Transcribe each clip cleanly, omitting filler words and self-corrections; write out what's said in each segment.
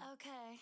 Okay.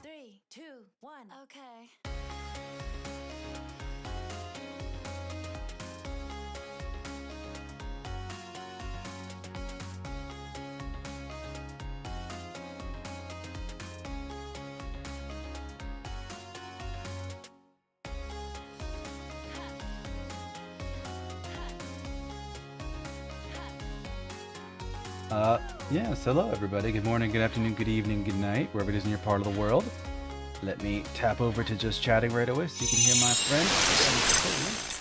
Three, two, one. Okay. Yes, hello everybody. Good morning, good afternoon, good evening, good night, wherever it is in your part of the world. Let me tap over to just chatting right away so you can hear my friend.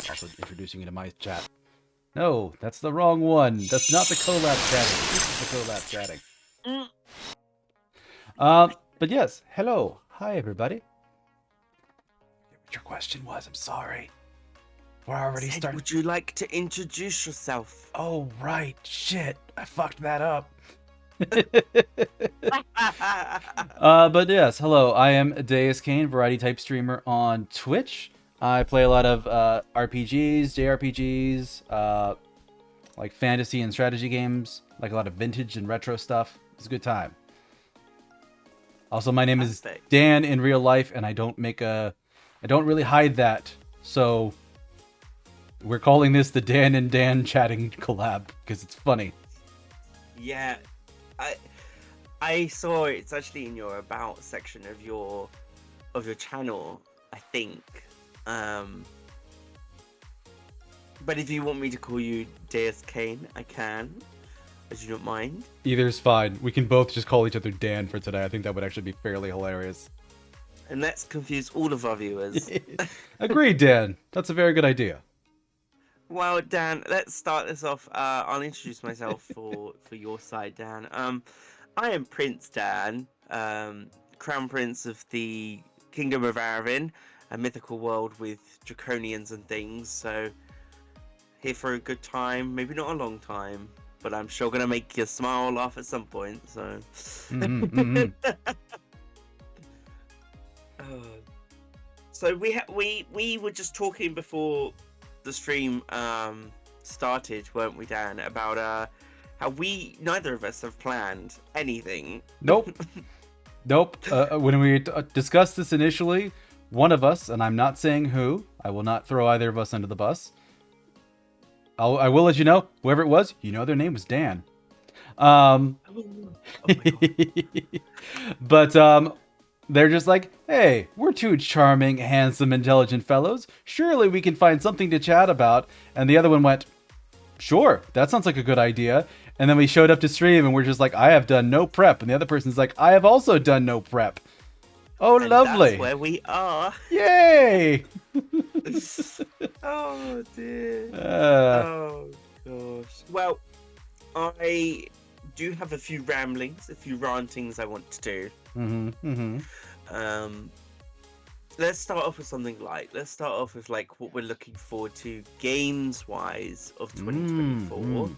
Also introducing you to my chat. No, that's the wrong one. That's not the collab chatting. This is the collab chatting. But yes, hello. Hi everybody. What your question was, I'm sorry. We're already starting. Would you like to introduce yourself? Oh, right. Shit. I fucked that up. But yes, hello. I am Deuscain, variety type streamer on Twitch. I play a lot of RPGs, JRPGs, like fantasy and strategy games, like a lot of vintage and retro stuff. It's a good time. Also, my name is Dan in real life, and I don't really hide that. So we're calling this the Dan and Dan chatting collab because it's funny. Yeah, I saw it's actually in your about section of your channel, I think. But if you want me to call you Deuscain, I can, as you don't mind. Either's fine. We can both just call each other Dan for today. I think that would actually be fairly hilarious. And let's confuse all of our viewers. Agreed, Dan. That's a very good idea. Well, Dan, let's start this off. I'll introduce myself for your side, Dan. I am Prince Dan, Crown Prince of the Kingdom of Arvin, a mythical world with draconians and things. So, here for a good time, maybe not a long time, but I'm sure gonna make you smile, laugh at some point. So, so we were just talking before the stream started, weren't we, Dan? About how neither of us have planned anything. Nope. Nope. When we discussed this initially, one of us, and I'm not saying who, I will not throw either of us under the bus. I will let you know, whoever it was, you know their name was Dan. Oh my God. But they're just like, hey, we're two charming, handsome, intelligent fellows. Surely we can find something to chat about. And the other one went, sure, that sounds like a good idea. And then we showed up to stream and we're just like, I have done no prep. And the other person's like, I have also done no prep. Oh, and lovely. That's where we are. Yay! Oh, dear. Oh, gosh. Well, I do have a few ramblings, a few rantings I want to do. Let's start off with something light. Let's start off with like what we're looking forward to games-wise of 2024.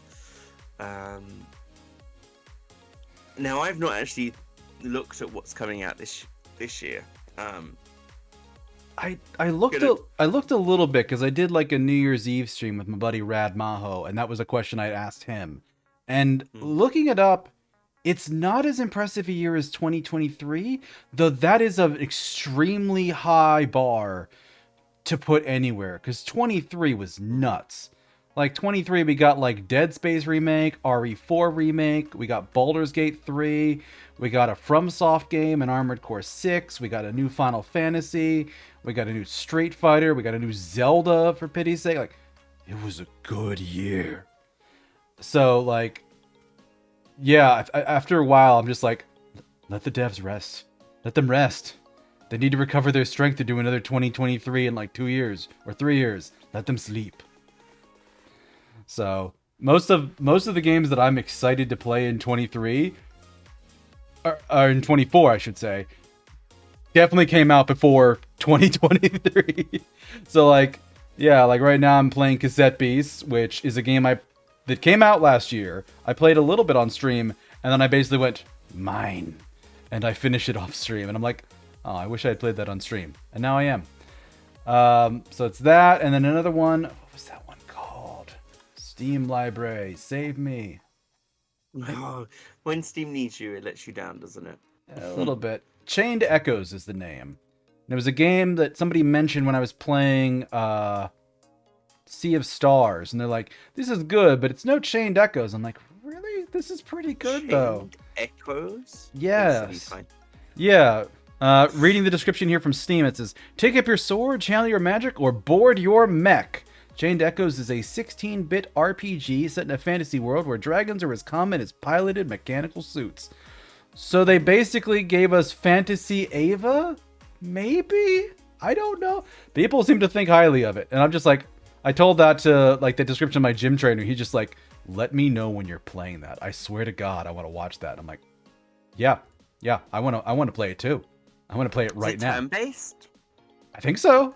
Now I've not actually looked at what's coming out this year. I looked a little bit because I did like a New Year's Eve stream with my buddy Rad Maho, and that was a question I asked him. And looking it up, it's not as impressive a year as 2023, though that is an extremely high bar to put anywhere, because 23 was nuts. Like 23, we got like Dead Space remake, RE4 remake, we got Baldur's Gate 3, we got a FromSoft game, an Armored Core 6, we got a new Final Fantasy, we got a new Street Fighter, we got a new Zelda, for pity's sake. Like, it was a good year. So, like, yeah, after a while, I'm just like, let the devs rest. Let them rest. They need to recover their strength to do another 2023 in like 2 years or 3 years. Let them sleep. So most of the games that I'm excited to play in 23 are in 24, I should say, definitely came out before 2023. So like, yeah, like right now I'm playing Cassette Beasts, which is a game that came out last year. I played a little bit on stream, and then I basically went, mine. And I finished it off stream, and I'm like, oh, I wish I had played that on stream. And now I am. So it's that, and then another one. What was that one called? Steam Library. Save me. Oh, when Steam needs you, it lets you down, doesn't it? A little bit. Chained Echoes is the name. And it was a game that somebody mentioned when I was playing Sea of Stars. And they're like, this is good, but it's no Chained Echoes. I'm like, really? This is pretty good, though. Echoes? Yes. Yeah. Reading the description here from Steam, it says, take up your sword, channel your magic, or board your mech. Chained Echoes is a 16-bit RPG set in a fantasy world where dragons are as common as piloted mechanical suits. So they basically gave us Fantasy Ava? Maybe? I don't know. People seem to think highly of it. And I'm just like, I told that to like the description of my gym trainer. He's just like, let me know when you're playing that. I swear to God, I want to watch that. I'm like, yeah, I want to play it too. I want to play it right now. Turn-based? I think so.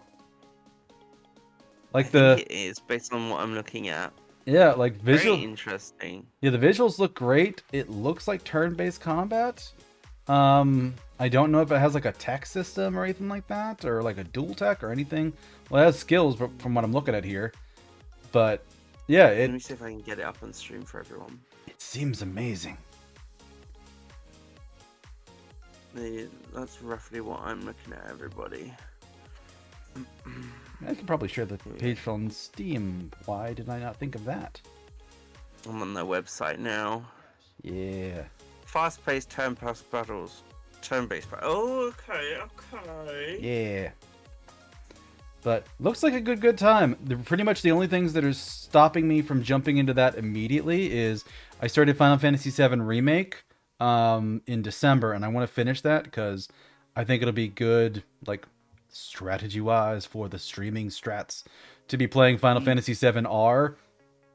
Like I think it is based on what I'm looking at. Yeah, like visual. Very interesting. Yeah, the visuals look great. It looks like turn-based combat. I don't know if it has like a tech system or anything like that, or like a dual tech or anything. Well, it has skills from what I'm looking at here. But yeah, let me see if I can get it up on stream for everyone. It seems amazing. That's roughly what I'm looking at, everybody. I could probably share the page on Steam. Why did I not think of that? I'm on their website now. Yeah. Fast-paced turn-based battles. Turn-based battles. Oh, okay. Yeah. But looks like a good time. Pretty much the only things that are stopping me from jumping into that immediately is I started Final Fantasy VII Remake in December, and I want to finish that because I think it'll be good, like, strategy-wise for the streaming strats to be playing Final Fantasy VII R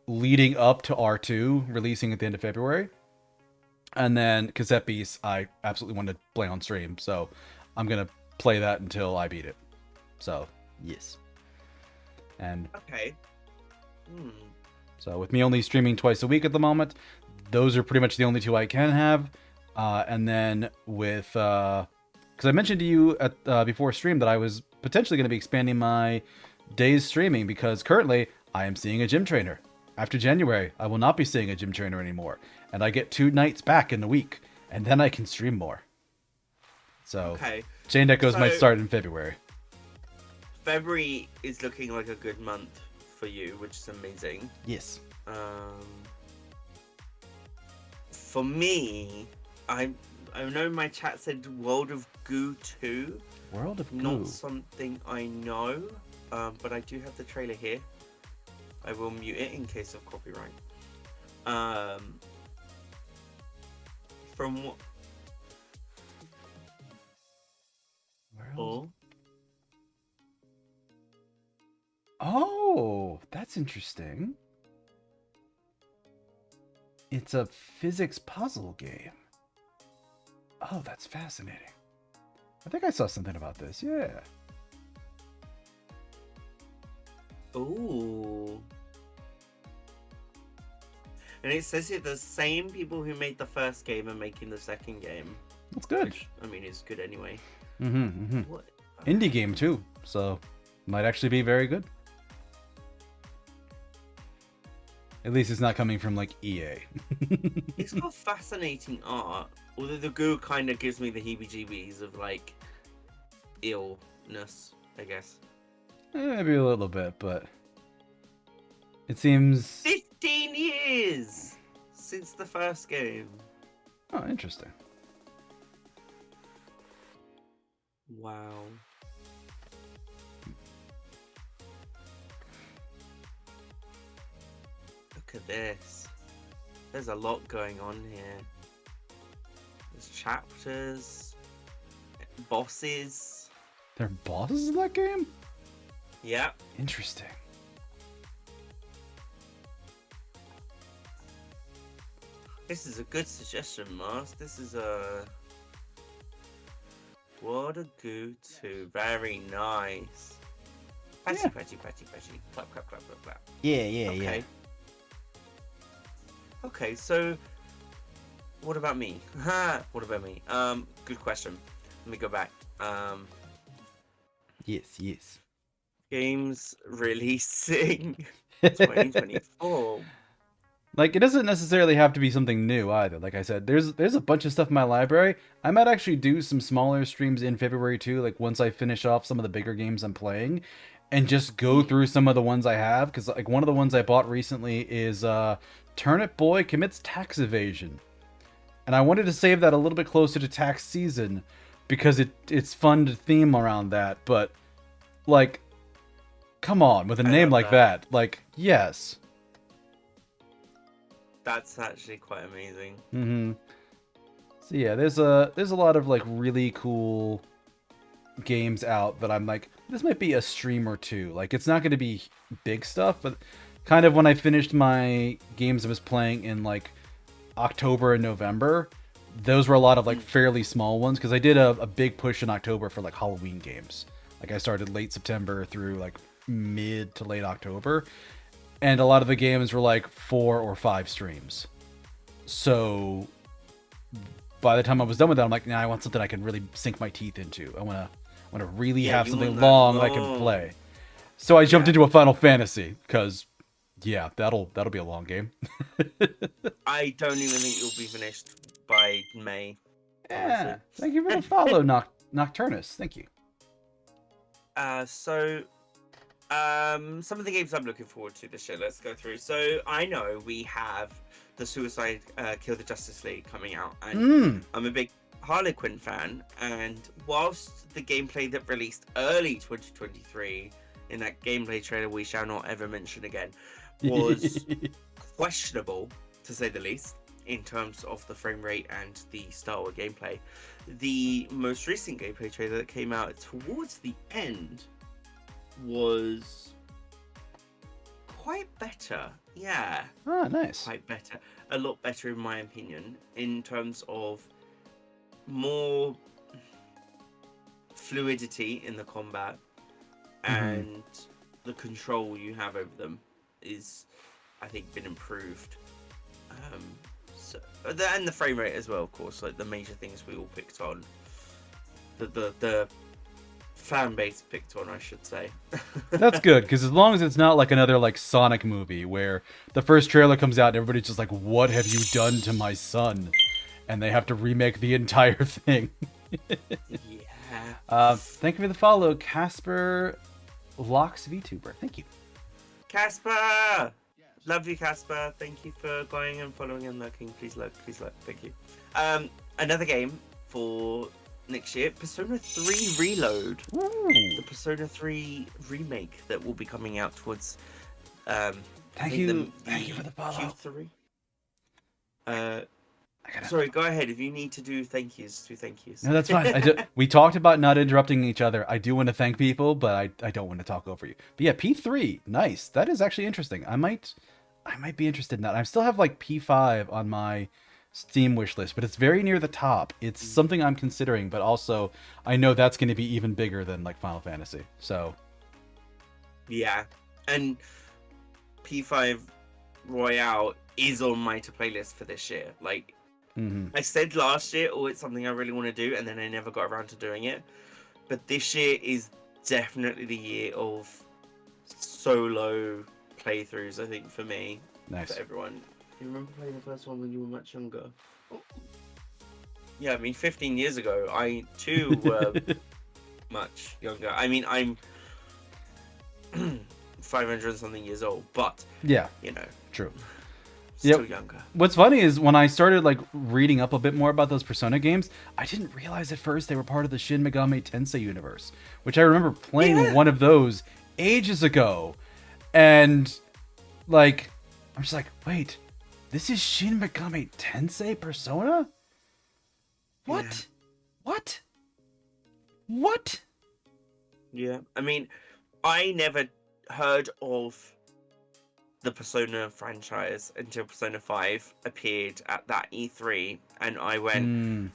leading up to R2 releasing at the end of February. And then Cassette Beasts, I absolutely want to play on stream, so I'm going to play that until I beat it. So, yes. And okay. So with me only streaming twice a week at the moment, those are pretty much the only two I can have. And then with... because I mentioned to you at before stream that I was potentially going to be expanding my days streaming because currently I am seeing a gym trainer. After January, I will not be seeing a gym trainer anymore. And I get 2 nights back in the week. And then I can stream more. So, Chained Echoes might start in February. February is looking like a good month for you, which is amazing. Yes. For me, I know my chat said World of Goo 2. World of Goo. Not something I know, but I do have the trailer here. I will mute it in case of copyright. From what? Oh, that's interesting. It's a physics puzzle game. Oh, that's fascinating. I think I saw something about this. Yeah. Ooh. And it says here the same people who made the first game are making the second game. That's good. Which, I mean, is good anyway. What? Indie game too, so might actually be very good. At least it's not coming from like EA. It's got fascinating art, although the goo kind of gives me the heebie-jeebies of like illness, I guess. Maybe a little bit, but it seems 15 years since the first game. Oh, interesting. Wow. Look at this. There's a lot going on here. There's chapters, bosses. There are bosses in that game? Yep. Interesting. This is a good suggestion, Mars. This is a... What a goo too. Very nice. Patchy, Yeah. patchy, patchy, patchy. Clap, clap, clap, clap, clap. Yeah. Okay. Okay, so... What about me? What about me? Good question. Let me go back. Yes. Games releasing 2024. Like, it doesn't necessarily have to be something new either. Like I said, there's a bunch of stuff in my library. I might actually do some smaller streams in February too, like once I finish off some of the bigger games I'm playing, and just go through some of the ones I have. Because like one of the ones I bought recently is Turnip Boy Commits Tax Evasion. And I wanted to save that a little bit closer to tax season, because it's fun to theme around that. But, like, come on, with a name like that. Like, yes. That's actually quite amazing. Mm-hmm. So yeah, there's a lot of like really cool games out that I'm like, this might be a stream or two. Like, it's not going to be big stuff, but kind of when I finished my games I was playing in like October and November, those were a lot of like fairly small ones, because I did a big push in October for like Halloween games. Like, I started late September through like mid to late October. And a lot of the games were like 4 or 5 streams. So by the time I was done with that, I'm like, nah, I want something I can really sink my teeth into. I want to really have something long I can play. So I jumped into a Final Fantasy because, yeah, that'll be a long game. I don't even think you'll be finished by May. Yeah, thank you for the follow, Nocturnus. Thank you. Some of the games I'm looking forward to this year, let's go through. So I know we have the Suicide Kill the Justice League coming out, and I'm a big Harley Quinn fan, and whilst the gameplay that released early 2023 in that gameplay trailer we shall not ever mention again was questionable, to say the least, in terms of the frame rate and the style of gameplay, the most recent gameplay trailer that came out towards the end was quite better. Yeah. Oh, nice. Quite better. A lot better in my opinion, in terms of more fluidity in the combat, and the control you have over them is, I think, been improved. And the frame rate as well, of course, like the major things we all picked on. The fan base picked on, I should say. That's good, because as long as it's not like another like Sonic movie where the first trailer comes out and everybody's just like, what have you done to my son? And they have to remake the entire thing. Yeah. Thank you for the follow, Casper Locks VTuber. Thank you. Casper! Love you, Casper. Thank you for going and following and lurking. Please lurk, please lurk. Thank you. Another game for next year, Persona 3 Reload. Ooh. The Persona 3 remake that will be coming out towards Thank you for the follow. Q3. Sorry, go ahead. If you need to do thank yous, do thank yous. No, that's fine. We talked about not interrupting each other. I do want to thank people, but I don't want to talk over you. But yeah, P3, nice. That is actually interesting. I might be interested in that. I still have like P5 on my Steam wish list, but it's very near the top. It's something I'm considering, but also I know that's going to be even bigger than like Final Fantasy. So yeah, and P5 Royale is on my to play list for this year. Like, Mm-hmm. I said last year, oh, it's something I really want to do, and then I never got around to doing it. But this year is definitely the year of solo playthroughs, I think, for me. Nice. For everyone. Do you remember playing the first one when you were much younger? Oh. Yeah, I mean, 15 years ago, I too were much younger. I mean, I'm 500 and something years old, but, Yeah, you know, true. still younger. What's funny is when I started like reading up a bit more about those Persona games, I didn't realize at first they were part of the Shin Megami Tensei universe, which I remember playing one of those ages ago. And like, I'm just like, wait, this is Shin Megami Tensei Persona? What? Yeah. What? What? Yeah, I mean, I never heard of the Persona franchise until Persona 5 appeared at that E3, and I went,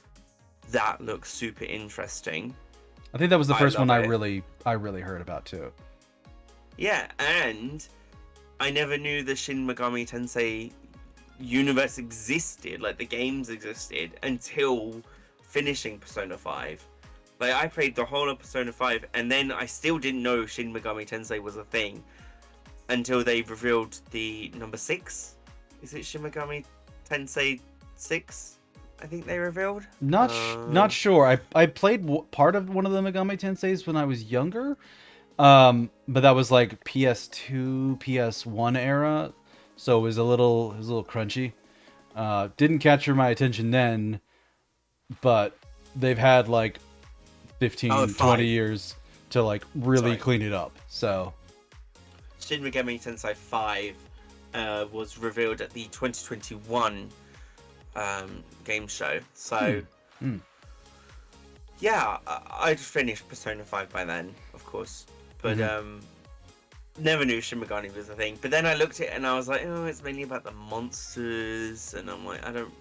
that looks super interesting. I think that was the first one love I it. really heard about too. Yeah, and I never knew the Shin Megami Tensei universe existed, like the games existed, until finishing Persona 5. Like, I played the whole of Persona 5, and then I still didn't know Shin Megami Tensei was a thing until they revealed the number 6. Is it Shin Megami Tensei 6? I think they revealed. Not sure. I played part of one of the Megami Tenseis when I was younger, but that was like PS2, PS1 era, so it was a little crunchy. Didn't capture my attention then, but they've had like 15, 20 years to like really clean it up. So Shin Megami Tensei 5 was revealed at the 2021 game show. So yeah, I'd finished Persona 5 by then, of course, but never knew Shin Megami was a thing. But then I looked at it and I was like, oh, it's mainly about the monsters, and I'm like, I don't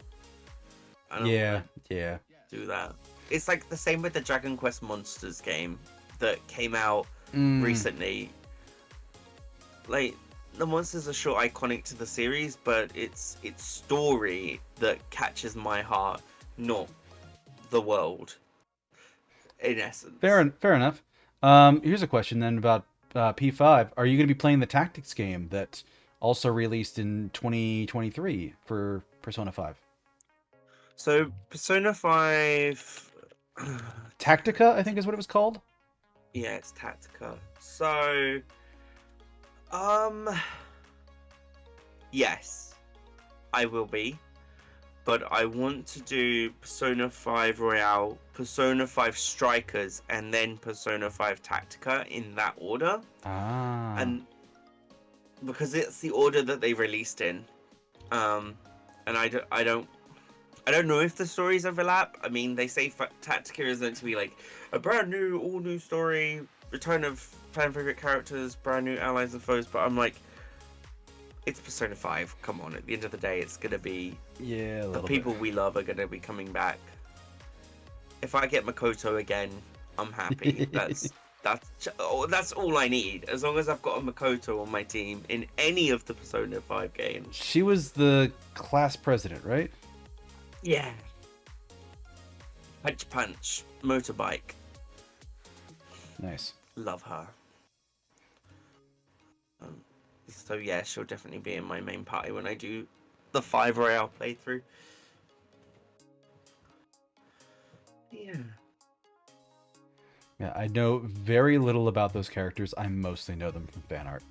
yeah. do that. It's like the same with the Dragon Quest Monsters game that came out recently. Like, the monsters are sure iconic to the series, but it's story that catches my heart, not the world, in essence. Fair enough. Here's a question then about P5. Are you going to be playing the tactics game that also released in 2023 for Persona 5? So, Persona 5... Tactica, I think is what it was called? Yeah, it's Tactica. So... yes, I will be, but I want to do Persona 5 Royale, Persona 5 Strikers, and then Persona 5 Tactica in that order. And because it's the order that they released in, and I don't know if the stories overlap. I mean, they say Tactica is meant to be like a brand new, all new story, return of fan favorite characters, brand new allies and foes, but I'm like, it's Persona 5. Come on, at the end of the day, it's gonna be the people we love are gonna be coming back. If I get Makoto again, I'm happy. That's all I need. As long as I've got a Makoto on my team in any of the Persona 5 games. She was the class president, right? Yeah. Punch, motorbike. Nice. Love her. So yeah, she'll definitely be in my main party when I do the 5 Royale playthrough. Yeah. Yeah, I know very little about those characters. I mostly know them from fan art.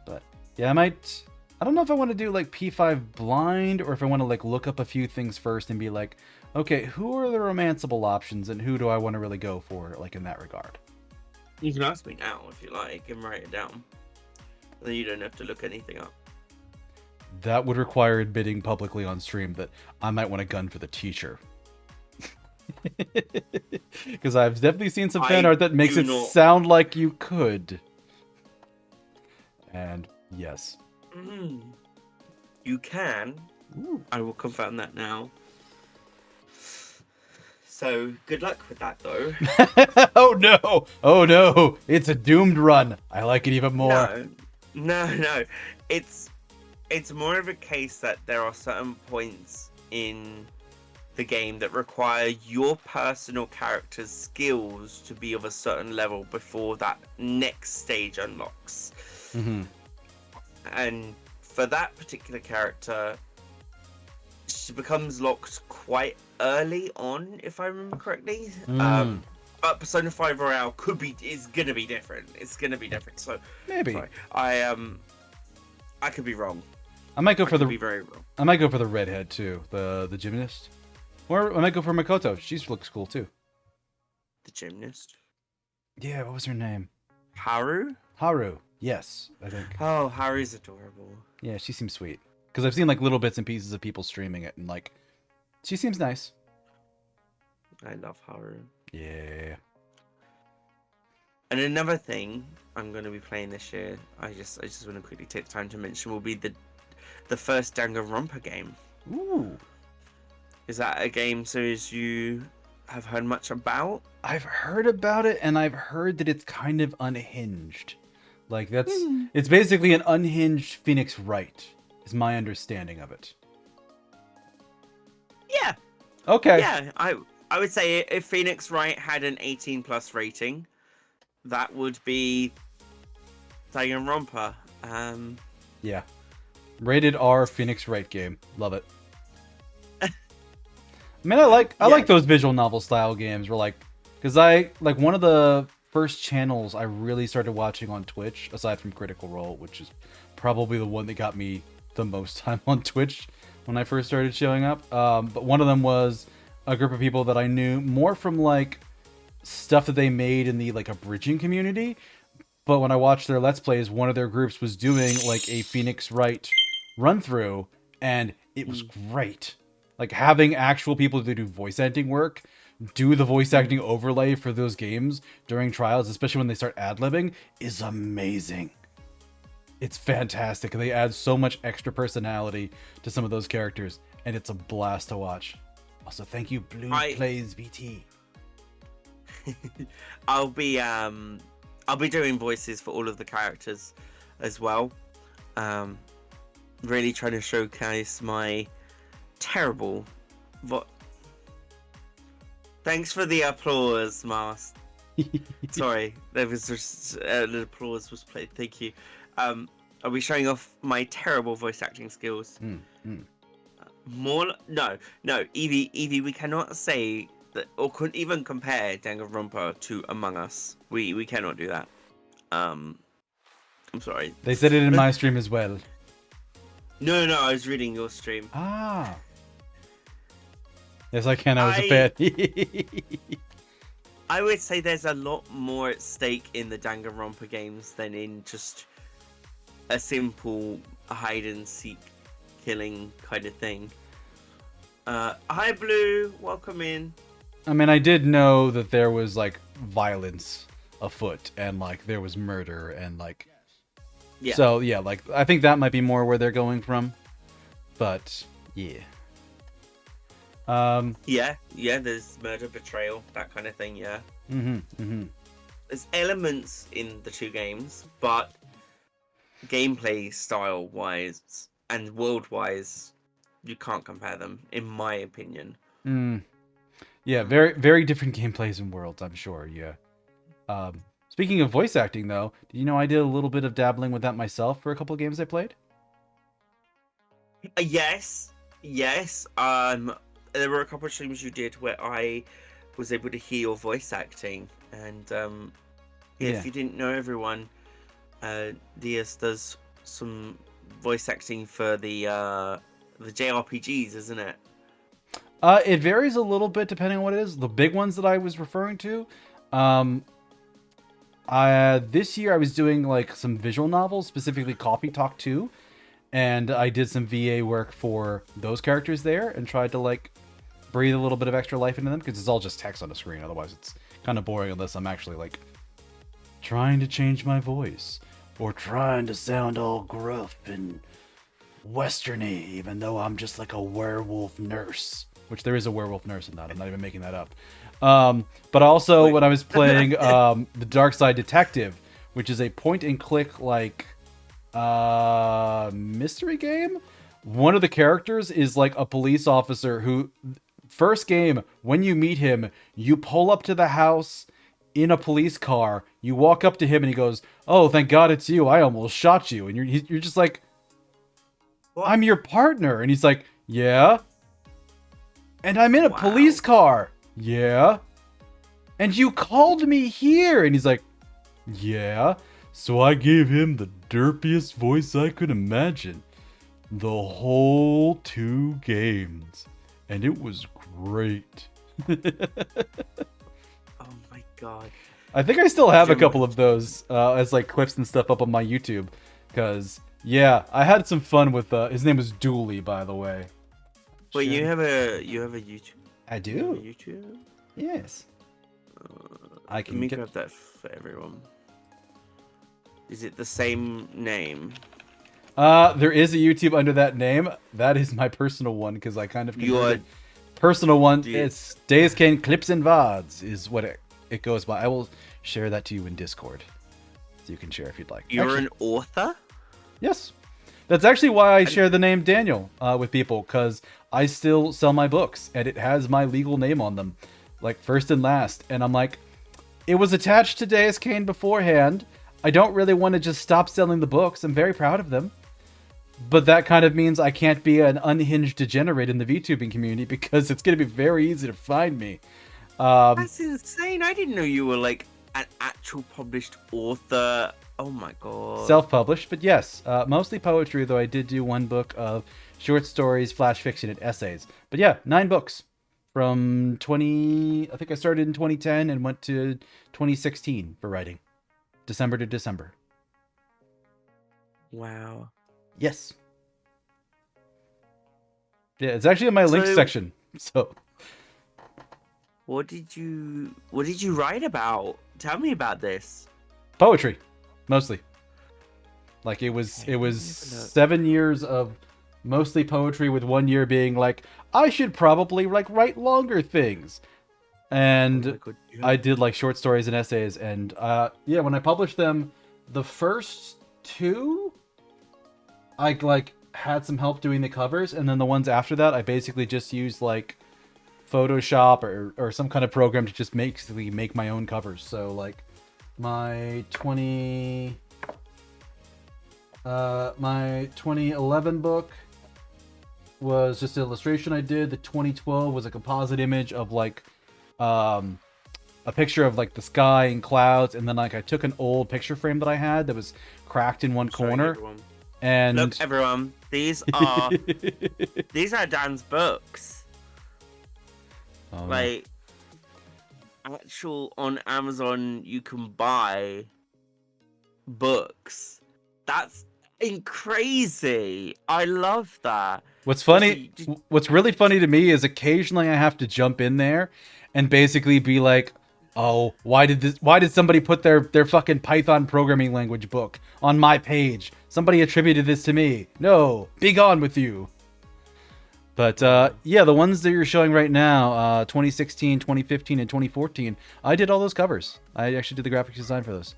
But yeah, I don't know if I want to do like P5 blind or if I want to like look up a few things first and be like, okay, who are the romanceable options and who do I want to really go for, like in that regard? You can ask me now if you like and write it down. Then you don't have to look anything up. That would require admitting publicly on stream that I might want a gun for the teacher. Because I've definitely seen some fan art that makes it sound like you could. And yes. You can. Ooh. I will confirm that now. So good luck with that, though. Oh no! Oh no! It's a doomed run. I like it even more. No. It's more of a case that there are certain points in the game that require your personal character's skills to be of a certain level before that next stage unlocks. Mm-hmm. And for that particular character, she becomes locked quite early on, if I remember correctly. But Persona 5 Royale is gonna be different. It's gonna be different. So Maybe. sorry. I could be wrong. I might go for Be very wrong. I might go for the redhead too, the gymnast. Or I might go for Makoto. She looks cool too. The gymnast. Yeah, what was her name? Haru. Yes, I think. Oh, Haru's adorable. Yeah, she seems sweet. Because I've seen like little bits and pieces of people streaming it, and like, she seems nice. I love Haru. Yeah. And another thing I'm going to be playing this year, I just want to quickly take time to mention, will be the first Danganronpa game. Ooh. Is that a game series you have heard much about? I've heard about it, and I've heard that it's kind of unhinged. Like it's basically an unhinged Phoenix Wright, is my understanding of it. Yeah. Okay. Yeah, I would say if Phoenix Wright had an 18+ rating, that would be Danganronpa. Yeah. Rated R Phoenix Wright game. Love it. I mean, I like those visual novel style games where because one of the first channels I really started watching on Twitch, aside from Critical Role, which is probably the one that got me the most time on Twitch when I first started showing up. But one of them was a group of people that I knew more from stuff that they made in the abridging community. But when I watched their Let's Plays, one of their groups was doing a Phoenix Wright run through, and it was great. Having actual people to do voice acting work, do the voice acting overlay for those games during trials, especially when they start ad-libbing, is amazing. It's fantastic. They add so much extra personality to some of those characters, and it's a blast to watch. Also, thank you, Blue Plays VT. I'll be doing voices for all of the characters as well. Really trying to showcase my terrible Thanks for the applause, Mars. Sorry, there was just the applause was played. Thank you. I'll be showing off my terrible voice acting skills. No, Evie, we cannot say that, or couldn't even compare Danganronpa to Among Us. We cannot do that. I'm sorry. They said it in my stream as well. No, I was reading your stream. Ah. Yes, I can. I was a fan. I would say there's a lot more at stake in the Danganronpa games than in just a simple hide and seek killing kind of thing. Hi Blue, welcome in. I mean, I did know that there was violence afoot and there was murder and yeah. So yeah, I think that might be more where they're going from. But yeah. Yeah, there's murder, betrayal, that kind of thing, yeah. There's elements in the two games, but gameplay style-wise and world-wise, you can't compare them, in my opinion. Yeah, very, very different gameplays and worlds, I'm sure, yeah. Speaking of voice acting, though, do you know I did a little bit of dabbling with that myself for a couple of games I played? Yes. There were a couple of streams you did where I was able to hear your voice acting, and if you didn't know, everyone, Deus does some voice acting for the JRPGs, isn't it? It varies a little bit depending on what it is. The big ones that I was referring to, this year I was doing some visual novels, specifically Coffee Talk 2, and I did some VA work for those characters there and tried to breathe a little bit of extra life into them, because it's all just text on the screen. Otherwise it's kind of boring unless I'm actually trying to change my voice or trying to sound all gruff and westerny, even though I'm just a werewolf nurse. which there is a werewolf nurse in that. I'm not even making that up. But also when I was playing the Dark Side Detective, which is a point-and-click like mystery game. One of the characters is like a police officer who, first game, when you meet him, you pull up to the house in a police car. You walk up to him and he goes, "Oh, thank God it's you. I almost shot you." And you're just like, What? "I'm your partner." And he's like, "Yeah." "And I'm in a police car." "Yeah." "And you called me here." And he's like, "Yeah." So I gave him the derpiest voice I could imagine. The whole 2 games. And it was great. Oh my god. I think I still have a couple of those as like clips and stuff up on my YouTube. Because, yeah, I had some fun with, his name is Dooley, by the way. Wait, you have a YouTube? I You have a do? YouTube? Yes. I Let can me get... grab that for everyone. Is it the same name? There is a YouTube under that name. That is my personal one, because I kind of converted... Personal one, it's Deuscain Clips and VODs is what it goes by. I will share that to you in Discord. So you can share if you'd like. You're an author? Yes. That's actually why I share the name Daniel with people, because I still sell my books, and it has my legal name on them, like first and last. And I'm like, it was attached to Deuscain beforehand. I don't really want to just stop selling the books. I'm very proud of them. But that kind of means I can't be an unhinged degenerate in the VTubing community, because it's going to be very easy to find me. That's insane. I didn't know you were like an actual published author. Oh my god. Self-published, but yes, mostly poetry, though I did do one book of short stories, flash fiction, and essays. But yeah, 9 books from I think I started in 2010 and went to 2016 for writing. December to December. Wow. Yes. Yeah, it's actually in my links section. So What did you write about? Tell me about this. poetry, mostly. Like it was 7 years of mostly poetry, with 1 year being like, I should probably like write longer things. And Oh my God, yeah. I did like short stories and essays, and yeah, when I published them, the first 2 I like had some help doing the covers, and then the ones after that I basically just used like Photoshop or some kind of program to just make my own covers. So like my 2011 book was just an illustration I did. The 2012 was a composite image of like a picture of like the sky and clouds, and then like I took an old picture frame that I had that was cracked in one corner. Everyone. And Look, everyone, these are Dan's books. Oh, Like, actual on Amazon, you can buy books. That's crazy. I love that. what's really funny to me is occasionally I have to jump in there and basically be like, oh, why did somebody put their fucking Python programming language book on my page? Somebody attributed this to me. No, be gone with you. But yeah, the ones that you're showing right now, 2016, 2015, and 2014, I did all those covers. I actually did the graphic design for those.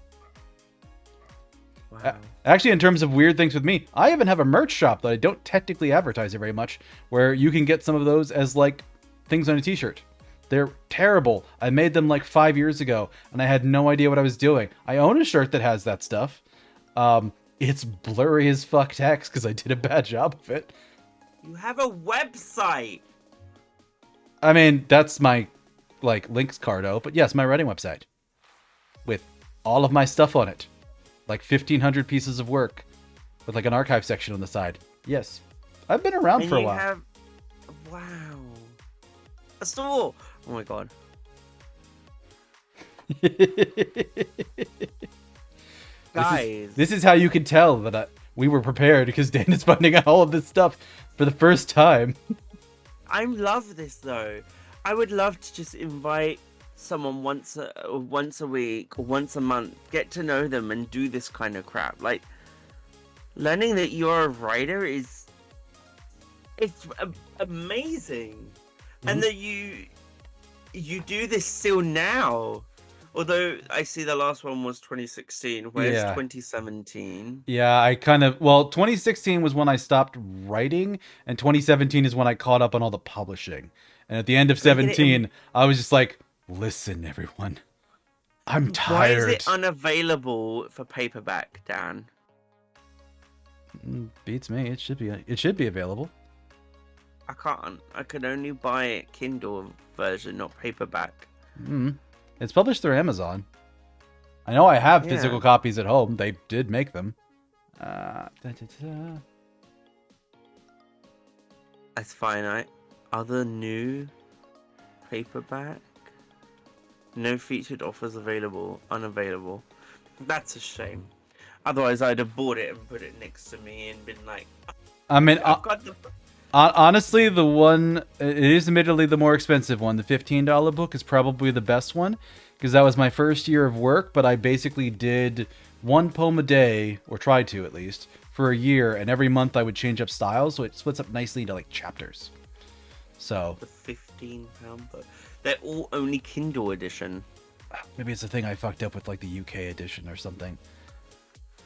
Wow. Actually, in terms of weird things with me, I even have a merch shop that I don't technically advertise it very much, where you can get some of those as like things on a t-shirt. They're terrible. I made them like 5 years ago, and I had no idea what I was doing. I own a shirt that has that stuff. It's blurry as fuck text because I did a bad job of it. You have a website. I mean, that's my like links cardo, but yes, my writing website with all of my stuff on it, like 1,500 pieces of work with like an archive section on the side. Yes, I've been around for a while. Wow. A store. Oh my god. Guys. This is how you can tell that we were prepared, because Dan is finding out all of this stuff for the first time. I love this though. I would love to just invite someone once a week or once a month, get to know them and do this kind of crap. Like, learning that you're a writer it's amazing. And that you do this still now. Although I see the last one was 2016. Where's Yeah. 2017? Yeah, I kind of... Well, 2016 was when I stopped writing, and 2017 is when I caught up on all the publishing. And at the end of Can I get it 17, I was just like, listen, everyone. I'm tired. Why is it unavailable for paperback, Dan? Beats me. It should be available. I can't. I could only buy it Kindle version, not paperback. It's published through Amazon. I know I have physical copies at home. They did make them. That's fine. Other new paperback. No featured offers available. Unavailable. That's a shame. Otherwise, I'd have bought it and put it next to me and been like, I mean, I've got the... honestly, the one, it is admittedly the more expensive one. The $15 book is probably the best one, because that was my first year of work, but I basically did one poem a day, or tried to at least, for a year, and every month I would change up styles, so it splits up nicely into like chapters. So The £15 book. They're all only Kindle edition. maybe it's a thing I fucked up with like the UK edition or something.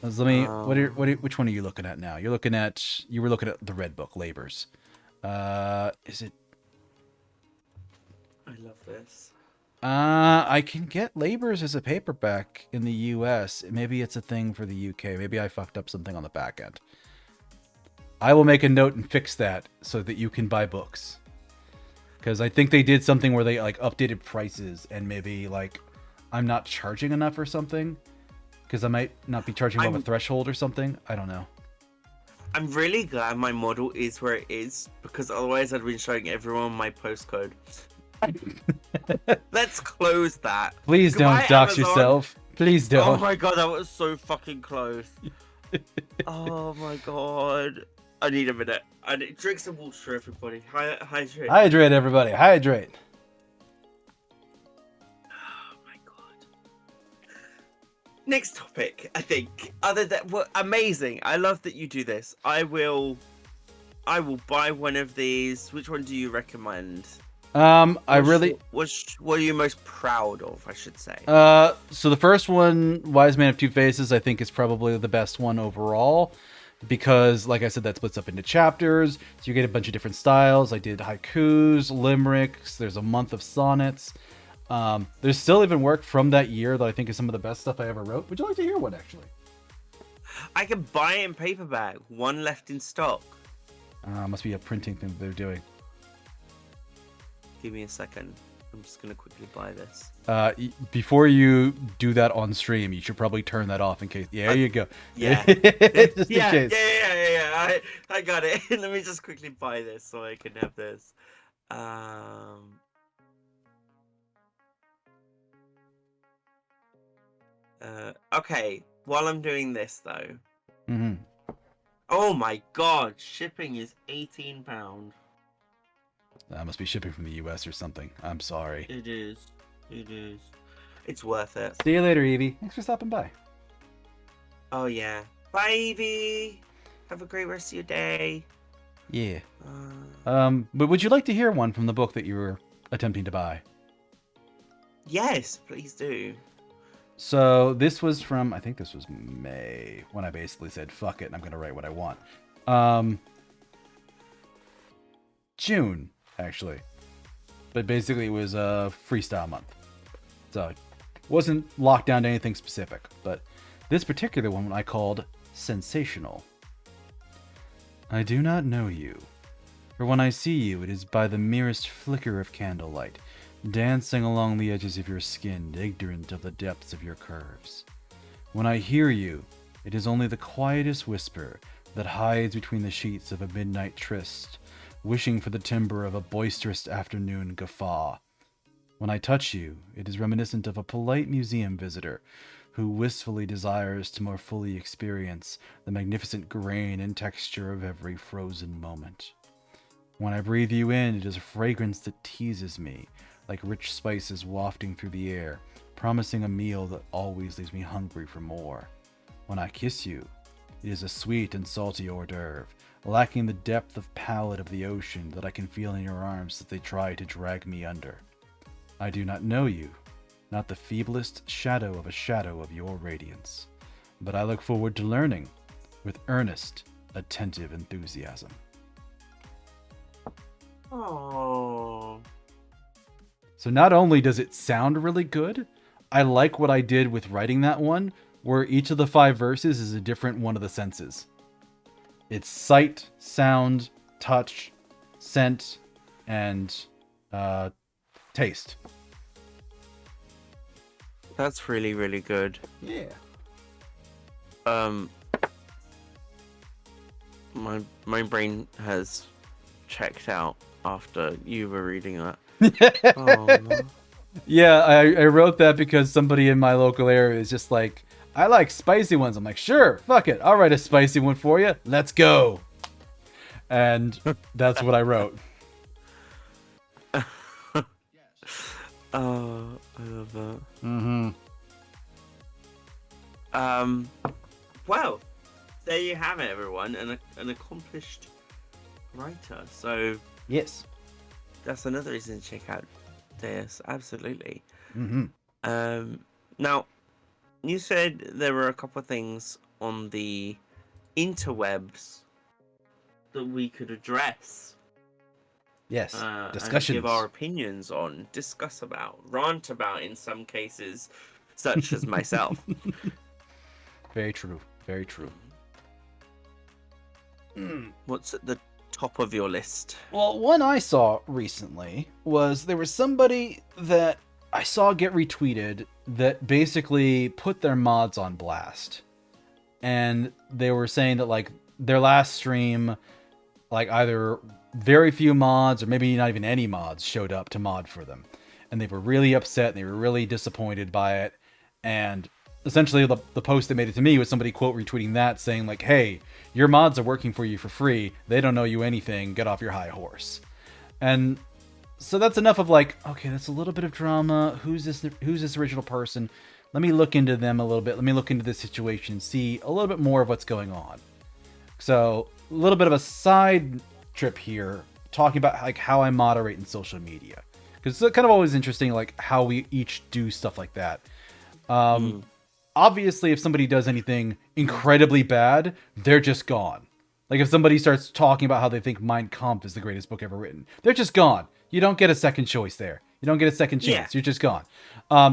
Let me. Which one are you looking at now? You were looking at the red book, Labors. Is it? I love this. I can get Labors as a paperback in the US. Maybe it's a thing for the UK. Maybe I fucked up something on the back end. I will make a note and fix that so that you can buy books. Because I think they did something where they like updated prices and maybe like I'm not charging enough or something. Because I might not be charging above a threshold or something. I don't know. I'm really glad my model is where it is, because otherwise I'd been showing everyone my postcode. Let's close that. Please Goodbye, don't dox Amazon. yourself. Please don't. Oh my god, that was so fucking close. Oh my god. I need a minute. I need drink some water, everybody. Hydrate. Hydrate, everybody. Hydrate. Oh my god. Next topic, I think. Other than amazing. I love that you do this. I will buy one of these. Which one do you recommend? What are you most proud of, I should say? So the first one, Wise Man of Two Faces, I think is probably the best one overall. Because, like I said, that splits up into chapters. So you get a bunch of different styles. I did haikus, limericks. There's a month of sonnets. There's still even work from that year that I think is some of the best stuff I ever wrote. Would you like to hear one, actually? I can buy it in paperback. One left in stock. Must be a printing thing that they're doing. Give me a second. I'm just going to quickly buy this. Before you do that on stream, you should probably turn that off in case... Yeah, there you go. Yeah. Just yeah, in case. yeah. I got it. Let me just quickly buy this so I can have this. Okay. While I'm doing this, though. Mm-hmm. Oh my god. Shipping is £18. That must be shipping from the US or something. I'm sorry. It is. It is. It's worth it. See you later, Evie. Thanks for stopping by. Oh, yeah. Bye, Evie. Have a great rest of your day. Yeah. But would you like to hear one from the book that you were attempting to buy? Yes, please do. So this was from, I think this was May, when I basically said, fuck it, and I'm going to write what I want. June, actually. But basically it was a freestyle month. So it wasn't locked down to anything specific. But this particular one I called Sensational. I do not know you. For when I see you, it is by the merest flicker of candlelight, dancing along the edges of your skin, ignorant of the depths of your curves. When I hear you, it is only the quietest whisper that hides between the sheets of a midnight tryst, wishing for the timbre of a boisterous afternoon guffaw. When I touch you, it is reminiscent of a polite museum visitor who wistfully desires to more fully experience the magnificent grain and texture of every frozen moment. When I breathe you in, it is a fragrance that teases me, like rich spices wafting through the air, promising a meal that always leaves me hungry for more. When I kiss you, it is a sweet and salty hors d'oeuvre, lacking the depth of palate of the ocean that I can feel in your arms as they try to drag me under. I do not know you, not the feeblest shadow of your radiance, but I look forward to learning with earnest, attentive enthusiasm. Oh. So not only does it sound really good, I like what I did with writing that one, where each of the 5 verses is a different one of the senses. It's sight, sound, touch, scent, and taste. That's really, really good. Yeah. My brain has checked out after you were reading that. Oh, no. Yeah, I wrote that because somebody in my local area is just like, I like spicy ones. I'm like, sure, fuck it. I'll write a spicy one for you. Let's go. And that's what I wrote. Oh, I love that. Mm-hmm. Well, there you have it, everyone. An accomplished writer. So Yes. that's another reason to check out Deus. Absolutely. Mm-hmm. Now, you said there were a couple of things on the interwebs that we could address. Yes. And Discussions. give our opinions on, discuss about, rant about in some cases, such as myself. Very true. Very true. What's at the top of your list? Well, one I saw recently was there was somebody that I saw get retweeted that basically put their mods on blast. And they were saying that, like, their last stream, like, either very few mods or maybe not even any mods showed up to mod for them. And they were really upset. And they were really disappointed by it. And essentially the post that made it to me was somebody quote retweeting that saying like, hey, your mods are working for you for free. They don't know you anything. Get off your high horse. And so that's enough of like, okay, that's a little bit of drama. Who's this original person? Let me look into them a little bit. Let me look into this situation, see a little bit more of what's going on. So a little bit of a side trip here, talking about like how I moderate in social media. Because it's kind of always interesting, like how we each do stuff like that. Obviously, if somebody does anything incredibly bad, they're just gone. Like if somebody starts talking about how they think Mein Kampf is the greatest book ever written, they're just gone. You don't get a second choice there. You don't get a second chance. Yeah. You're just gone.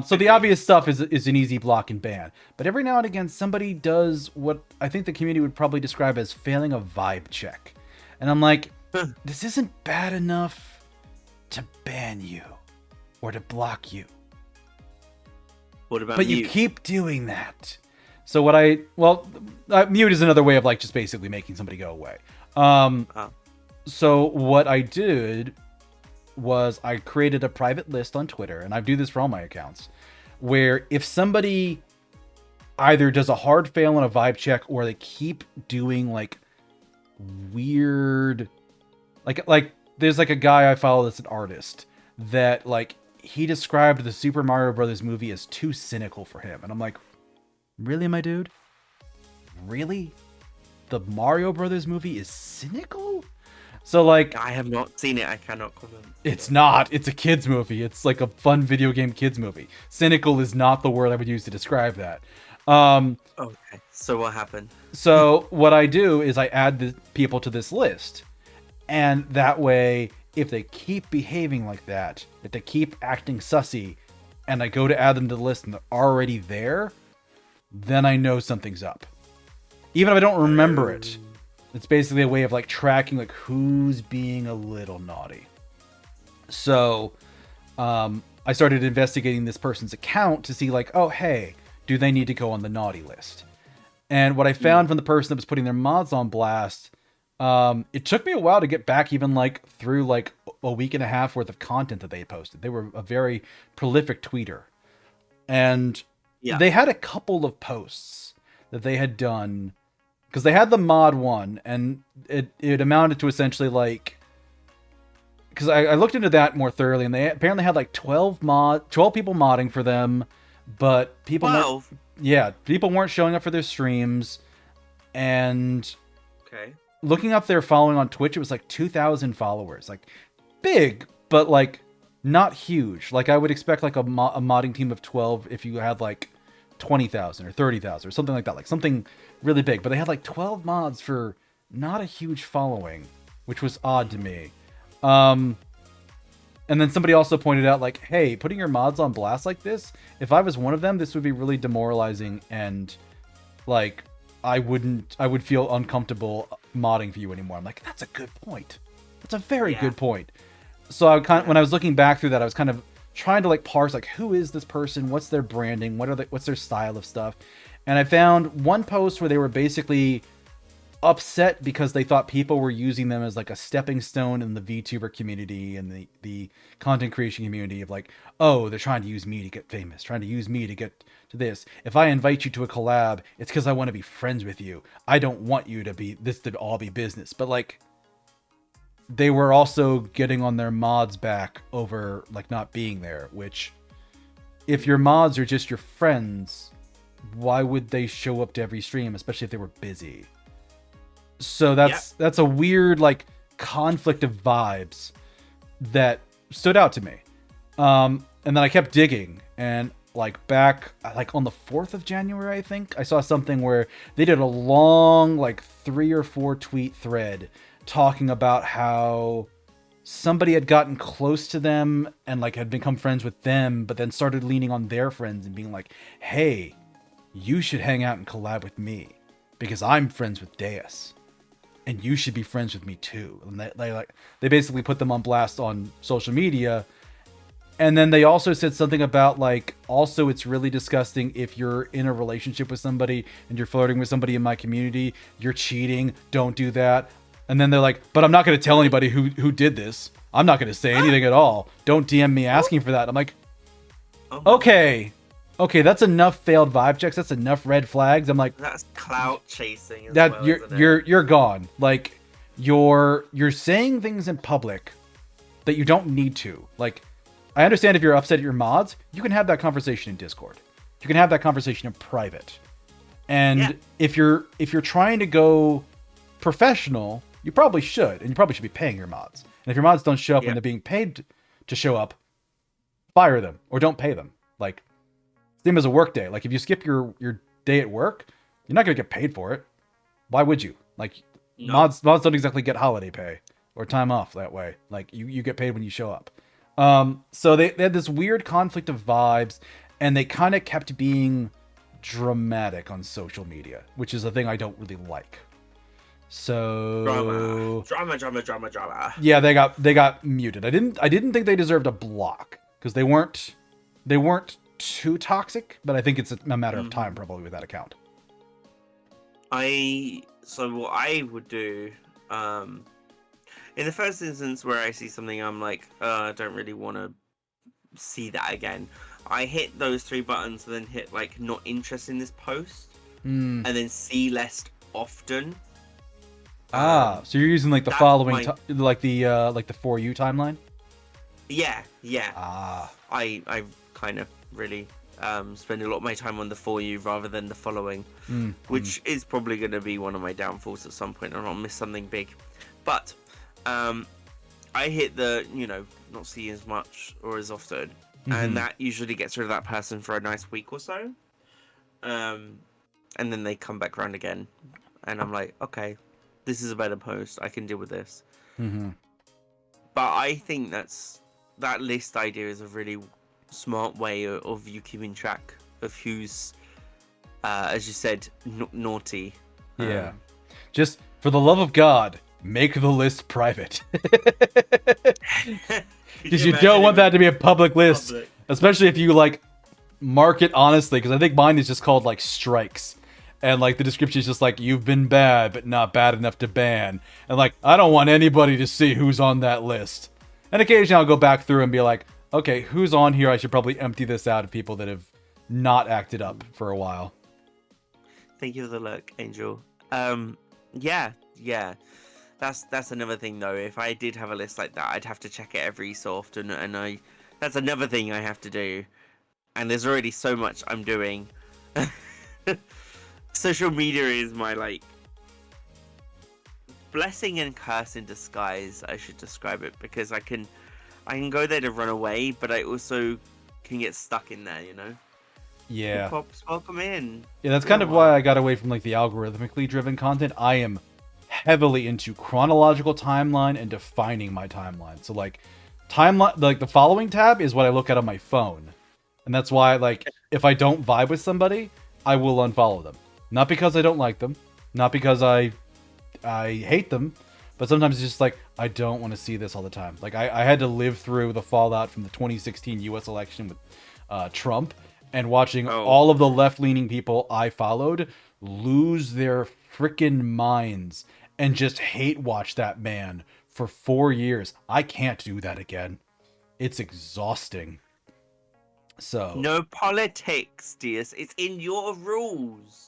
So the obvious stuff is an easy block and ban. But every now and again, somebody does what I think the community would probably describe as failing a vibe check. And I'm like, this isn't bad enough to ban you or to block you. What about But mute? you keep doing that. So mute is another way of like just basically making somebody go away. So what I did was I created a private list on Twitter, and I do this for all my accounts, where if somebody either does a hard fail on a vibe check or they keep doing like weird, like there's like a guy I follow that's an artist that like he described the Super Mario Brothers movie as too cynical for him. And I'm like, really, my dude? Really? The Mario Brothers movie is cynical? So like, I have not seen it. I cannot comment. it's not. It's a kids movie. It's like a fun video game kids movie. Cynical is not the word I would use to describe that. Okay. So what happened? So what I do is I add the people to this list. And that way, if they keep behaving like that, if they keep acting sussy, and I go to add them to the list and they're already there, then I know something's up. Even if I don't remember it. It's basically a way of like tracking like who's being a little naughty. So I started investigating this person's account to see like, oh, hey, do they need to go on the naughty list? And what I found from the person that was putting their mods on blast, it took me a while to get back even like through like a week and a half worth of content that they had posted. They were a very prolific tweeter. And they had a couple of posts that they had done because they had the mod one, and it amounted to essentially like, because I looked into that more thoroughly, and they apparently had like 12 people modding for them, but people weren't showing up for their streams, and okay, looking up their following on Twitch, it was like 2,000 followers. Like, big, but like not huge. Like, I would expect like a modding team of 12 if you had like 20,000 or 30,000 or something like that. Like something really big. But they had like 12 mods for not a huge following, which was odd to me. And then somebody also pointed out, like, hey, putting your mods on blast like this, if I was one of them, this would be really demoralizing, and like I would feel uncomfortable modding for you anymore. I'm like, that's a good point. That's a very good point. So when I was looking back through that, I was kind of trying to like parse, like, who is this person? What's their branding? What's their style of stuff? And I found one post where they were basically upset because they thought people were using them as like a stepping stone in the VTuber community and the content creation community of like, oh, they're trying to use me to get famous, trying to use me to get to this. If I invite you to a collab, it's because I want to be friends with you. I don't want you to be this to all be business. But like, they were also getting on their mods back over like not being there, which if your mods are just your friends, why would they show up to every stream, especially if they were busy? So that's a weird like conflict of vibes that stood out to me. And then I kept digging, and like back like on the 4th of January, I think I saw something where they did a long like 3 or 4 tweet thread talking about how somebody had gotten close to them and like had become friends with them, but then started leaning on their friends and being like, hey, you should hang out and collab with me because I'm friends with Deus. And you should be friends with me too. And they basically put them on blast on social media. And then they also said something about like, also it's really disgusting if you're in a relationship with somebody and you're flirting with somebody in my community, you're cheating, don't do that. And then they're like, but I'm not going to tell anybody who did this. I'm not going to say anything at all. Don't DM me asking for that. I'm like, okay, that's enough failed vibe checks. That's enough red flags. I'm like, that's clout chasing. You're gone. Like you're saying things in public that you don't need to. Like, I understand if you're upset at your mods, you can have that conversation in Discord. You can have that conversation in private. And if you're trying to go professional, you probably should, and you probably should be paying your mods. And if your mods don't show up when they're being paid to show up, fire them or don't pay them. Like, same as a work day. Like if you skip your day at work, you're not going to get paid for it. Why would you? Like mods don't exactly get holiday pay or time off that way. Like you get paid when you show up. So they had this weird conflict of vibes, and they kind of kept being dramatic on social media, which is a thing I don't really like. So drama. Yeah, they got muted. I didn't think they deserved a block because they weren't too toxic, but I think it's a matter of time probably with that account. So what I would do, in the first instance where I see something, I'm like, I don't really want to see that again. I hit those 3 buttons and then hit like not interested in this post, and then see less often. So you're using like the following, like the For You timeline. Yeah. I kind of really spend a lot of my time on the For You rather than the following, which is probably going to be one of my downfalls at some point, and I'll miss something big. But I hit the, not see as much or as often, and that usually gets rid of that person for a nice week or so. And then they come back around again, and I'm like, okay, this is a better post. I can deal with this. But I think that list idea is a really smart way of you keeping track of who's, as you said, naughty. Yeah. Just for the love of God, make the list private. Because you don't want that to be a public list, especially if you like mark it honestly. Because I think mine is just called like strikes, and like the description is just like, you've been bad but not bad enough to ban, and like I don't want anybody to see who's on that list. And occasionally I'll go back through and be like, okay, who's on here? I should probably empty this out of people that have not acted up for a while. Thank you for the look, Angel. Yeah. That's another thing though. If I did have a list like that, I'd have to check it every so often, and that's another thing I have to do. And there's already so much I'm doing. Social media is my like blessing and curse in disguise, I should describe it, because I can go there to run away, but I also can get stuck in there, you know? Yeah. Pops, welcome in. Yeah, that's kind of why I got away from like the algorithmically driven content. I am heavily into chronological timeline and defining my timeline. So like timeline, like the following tab is what I look at on my phone. And that's why like if I don't vibe with somebody, I will unfollow them. Not because I don't like them, not because I hate them, but sometimes it's just like I don't want to see this all the time. Like I had to live through the fallout from the 2016 US election with Trump, and watching all of the left-leaning people I followed lose their freaking minds and just hate watch that man for 4 years. I can't do that again. It's exhausting. So no politics, Deus. It's in your rules.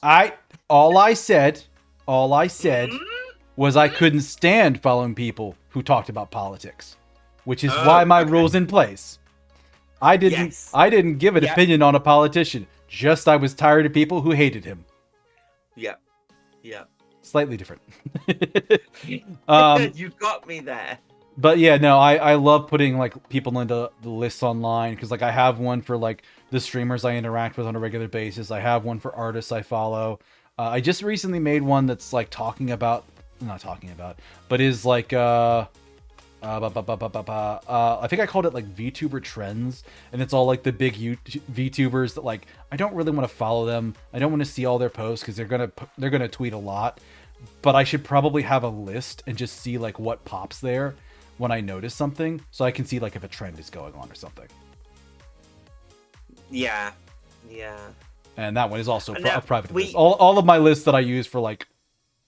All I said was I couldn't stand following people who talked about politics, which is why my rule's in place. I didn't give an opinion on a politician. Just I was tired of people who hated him. Yeah. Slightly different. You got me there. But yeah, no, I love putting like people into the lists online, because like I have one for like the streamers I interact with on a regular basis. I have one for artists I follow. I just recently made one that's like not talking about, but is like I think I called it like VTuber trends, and it's all like the big VTubers that like I don't really want to follow them. I don't want to see all their posts because they're gonna tweet a lot. But I should probably have a list and just see like what pops there when I notice something, so I can see like if a trend is going on or something. Yeah. And that one is also a private list. All of my lists that I use for like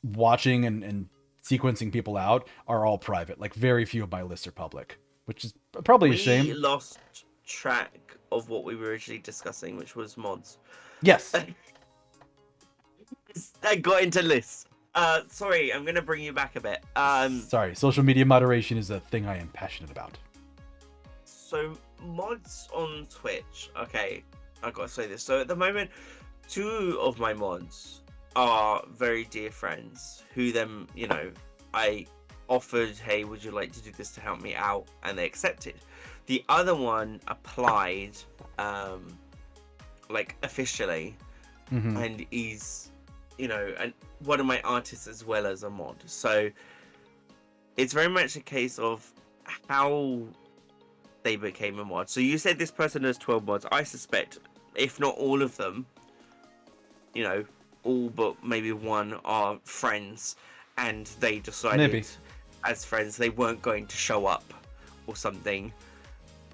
watching and sequencing people out are all private. Like very few of my lists are public, which is probably a shame. We lost track of what we were originally discussing, which was mods. Yes. I got into lists. Sorry, I'm gonna bring you back a bit. Sorry, social media moderation is a thing I am passionate about. So mods on Twitch. Okay, I gotta say this. So at the moment, 2 of my mods are very dear friends who then, you know, I offered, hey, would you like to do this to help me out? And they accepted. The other one applied, like officially, and he's, you know, one of my artists as well as a mod. So it's very much a case of how they became a mod. So you said this person has 12 mods. I suspect, if not all of them, you know, all but maybe one are friends, and they decided as friends they weren't going to show up or something,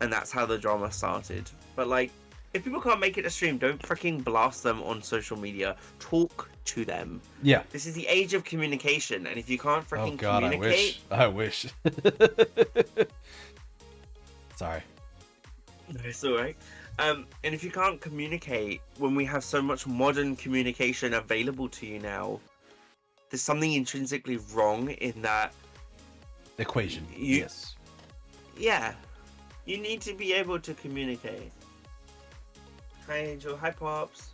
and that's how the drama started. But like, if people can't make it to stream, don't freaking blast them on social media. Talk to them. Yeah. This is the age of communication, and if you can't freaking communicate... I wish. Sorry. No, it's alright. And if you can't communicate when we have so much modern communication available to you now, there's something intrinsically wrong in that equation. Yes. Yeah. You need to be able to communicate. Hi Angel, hi Pops.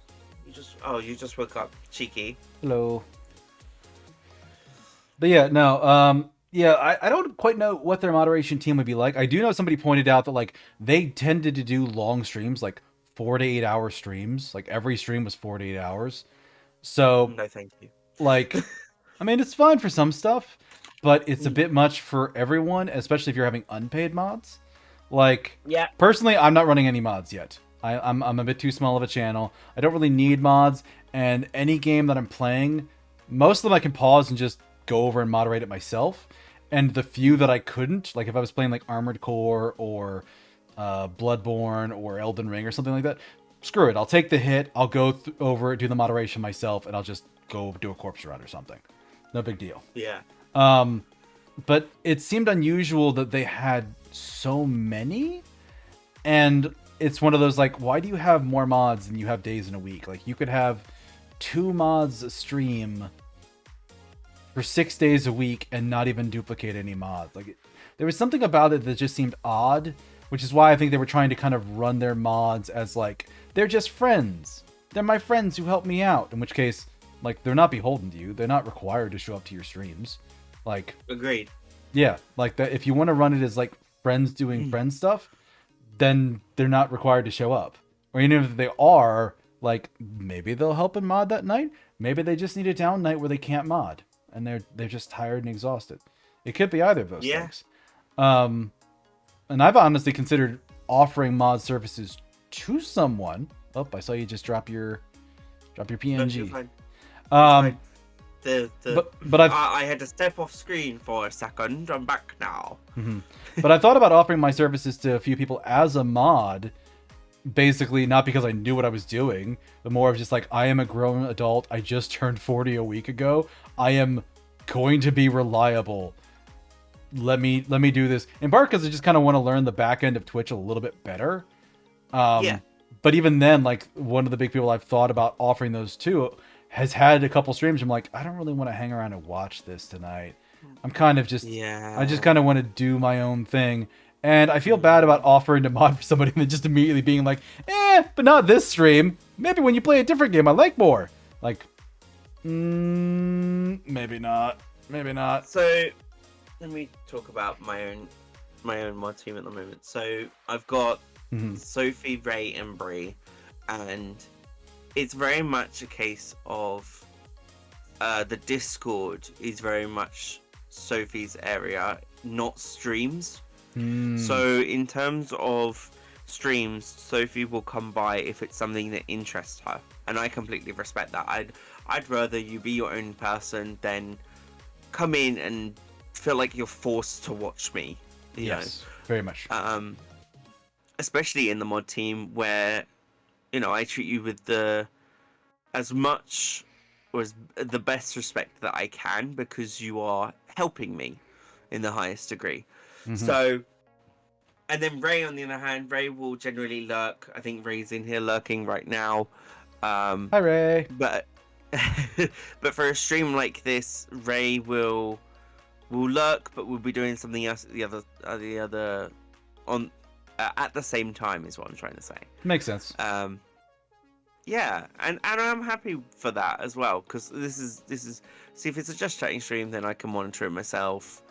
You just woke up. Cheeky. Hello. But yeah, no, I don't quite know what their moderation team would be like. I do know somebody pointed out that like they tended to do long streams, like 4 to 8 hour streams. Like every stream was 4 to 8 hours. So no, thank you. Like, I mean, it's fine for some stuff, but it's a bit much for everyone, especially if you're having unpaid mods. Like, personally, I'm not running any mods yet. I'm a bit too small of a channel. I don't really need mods, and any game that I'm playing, most of them I can pause and just go over and moderate it myself. And the few that I couldn't, like if I was playing like Armored Core or Bloodborne or Elden Ring or something like that, screw it. I'll take the hit, I'll go over it, do the moderation myself, and I'll just go do a corpse run or something. No big deal. Yeah. But it seemed unusual that they had so many, and it's one of those like, why do you have more mods than you have days in a week? Like you could have 2 mods a stream for 6 days a week and not even duplicate any mods. Like there was something about it that just seemed odd, which is why I think they were trying to kind of run their mods as like, they're just friends. They're my friends who help me out. In which case, like, they're not beholden to you. They're not required to show up to your streams. Like, Agreed. yeah, like that. If you want to run it as like friends doing friend stuff, then they're not required to show up. Or even if they are, like maybe they'll help and mod that night. Maybe they just need a down night where they can't mod and they're just tired and exhausted. It could be either of those things. And I've honestly considered offering mod services to someone. Oh, I saw you just drop your PNG. But I had to step off screen for a second. I'm back now. But I thought about offering my services to a few people as a mod, basically not because I knew what I was doing, but more of just like, I am a grown adult. I just turned 40 a week ago. I am going to be reliable. Let me do this. In part because I just kind of want to learn the back end of Twitch a little bit better. But even then, like one of the big people I've thought about offering those to has had a couple streams. I'm like, I don't really want to hang around and watch this tonight. I'm kind of just, I just kind of want to do my own thing. And I feel bad about offering to mod for somebody and then just immediately being like, but not this stream. Maybe when you play a different game I like more. Like, maybe not. Maybe not. So, let me talk about my own mod team at the moment. So, I've got Sophie, Ray, and Bree. And it's very much a case of the Discord is very much Sophie's area, not streams. So in terms of streams, Sophie will come by if it's something that interests her, and I completely respect that. I'd rather you be your own person than come in and feel like you're forced to watch me. You know? Very much. Especially in the mod team where, you know, I treat you with as much or as the best respect that I can because you are helping me in the highest degree. So, and then Ray, on the other hand, Ray will generally lurk. I think Ray's in here lurking right now. Hi, Ray. But but for a stream like this, Ray will lurk, but we'll be doing something else at at the same time is what I'm trying to say. Makes sense. Yeah, and I'm happy for that as well, because this is see, if it's a just chatting stream, then I can monitor it myself,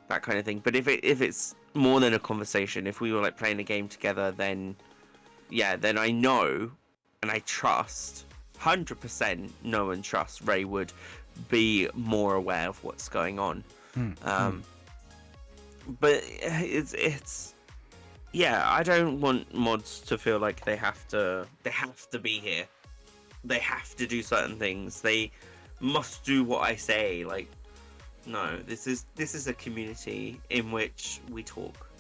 that kind of thing. But if it's more than a conversation, if we were like playing a game together, then then I know and I trust 100% know and trust Ray would be more aware of what's going on. But it's I don't want mods to feel like they have to be here. They have to do certain things. They must do what I say. Like, no, this is a community in which we talk.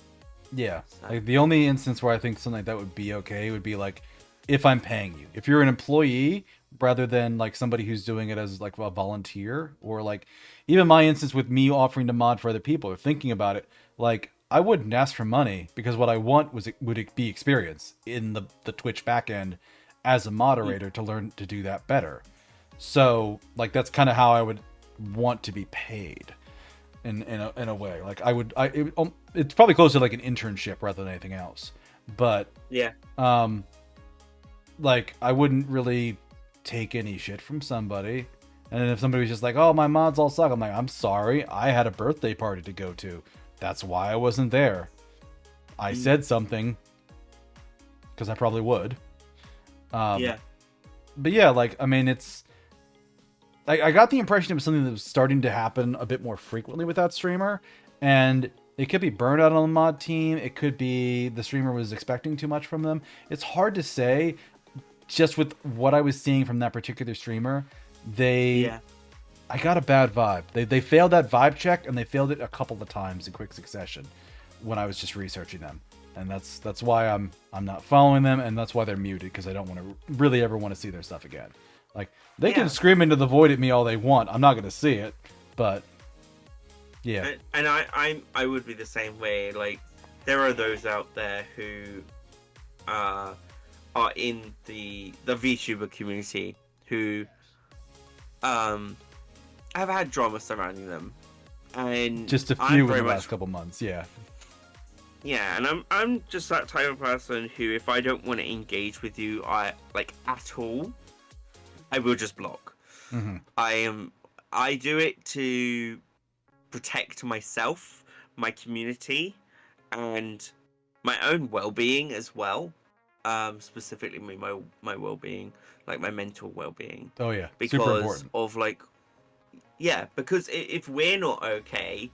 Yeah. So. Like the only instance where I think something like that would be okay would be like if I'm paying you. If you're an employee rather than like somebody who's doing it as like a volunteer, or like even my instance with me offering to mod for other people or thinking about it, like I wouldn't ask for money because what I want would be experience in the Twitch backend as a moderator to learn to do that better. So like that's kind of how I would want to be paid in a way. Like it's probably closer to like an internship rather than anything else. But like I wouldn't really take any shit from somebody. And then if somebody was just like, "Oh, my mods all suck," I'm like, "I'm sorry, I had a birthday party to go to. That's why I wasn't there. I said something because I probably would." But yeah, like I mean, it's I got the impression it was something that was starting to happen a bit more frequently with that streamer, and it could be burnout on the mod team. It could be the streamer was expecting too much from them. It's hard to say. Just with what I was seeing from that particular streamer, I got a bad vibe. They failed that vibe check, and they failed it a couple of times in quick succession when I was just researching them. And that's why I'm not following them, and that's why they're muted, because I don't want to really ever want to see their stuff again. Like they can scream into the void at me all they want. I'm not going to see it, but yeah. And I would be the same way. Like there are those out there who are in the VTuber community who have had drama surrounding them, and just a few in the last couple months. Yeah, and I'm just that type of person who, if I don't want to engage with you, at all, I will just block. I do it to protect myself, my community, and my own well-being as well. Specifically my well-being, like my mental well-being. Oh yeah, super Because important. of like, yeah, because if we're not okay,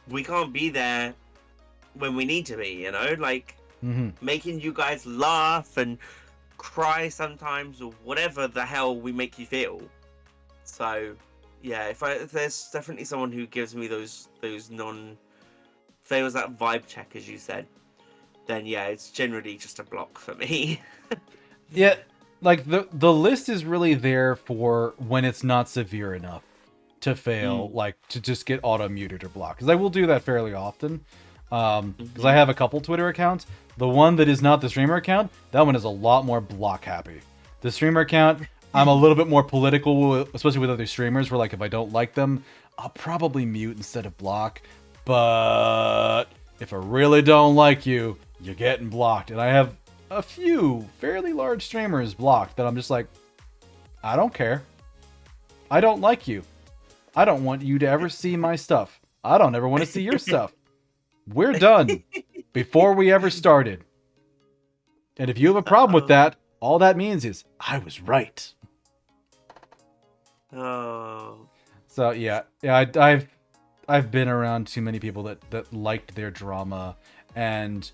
we can't be there when we need to be, you know, like making you guys laugh and cry sometimes or whatever the hell we make you feel. So yeah, if there's definitely someone who gives me those fails that vibe check, as you said, then yeah, it's generally just a block for me. Yeah, like the list is really there for when it's not severe enough to fail, like to just get auto muted or blocked. Because I will do that fairly often. Because I have a couple Twitter accounts. The one that is not the streamer account, that one is a lot more block happy. The streamer account, I'm a little bit more political, especially with other streamers, where like if I don't like them, I'll probably mute instead of block. But if I really don't like you, you're getting blocked. And I have a few fairly large streamers blocked that I'm just like, I don't care. I don't like you. I don't want you to ever see my stuff. I don't ever want to see your stuff. We're done before we ever started. And if you have a problem with that, all that means is I was right. Oh. So yeah, I've been around too many people that liked their drama, and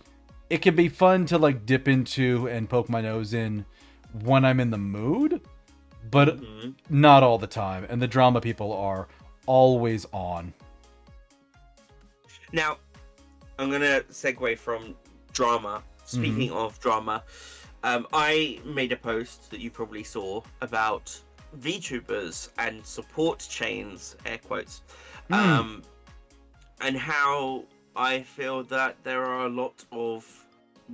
it can be fun to like dip into and poke my nose in when I'm in the mood, but not all the time. And the drama people are always on. Now, I'm gonna segue from drama. Speaking of drama, I made a post that you probably saw about VTubers and support chains, air quotes, and how I feel that there are a lot of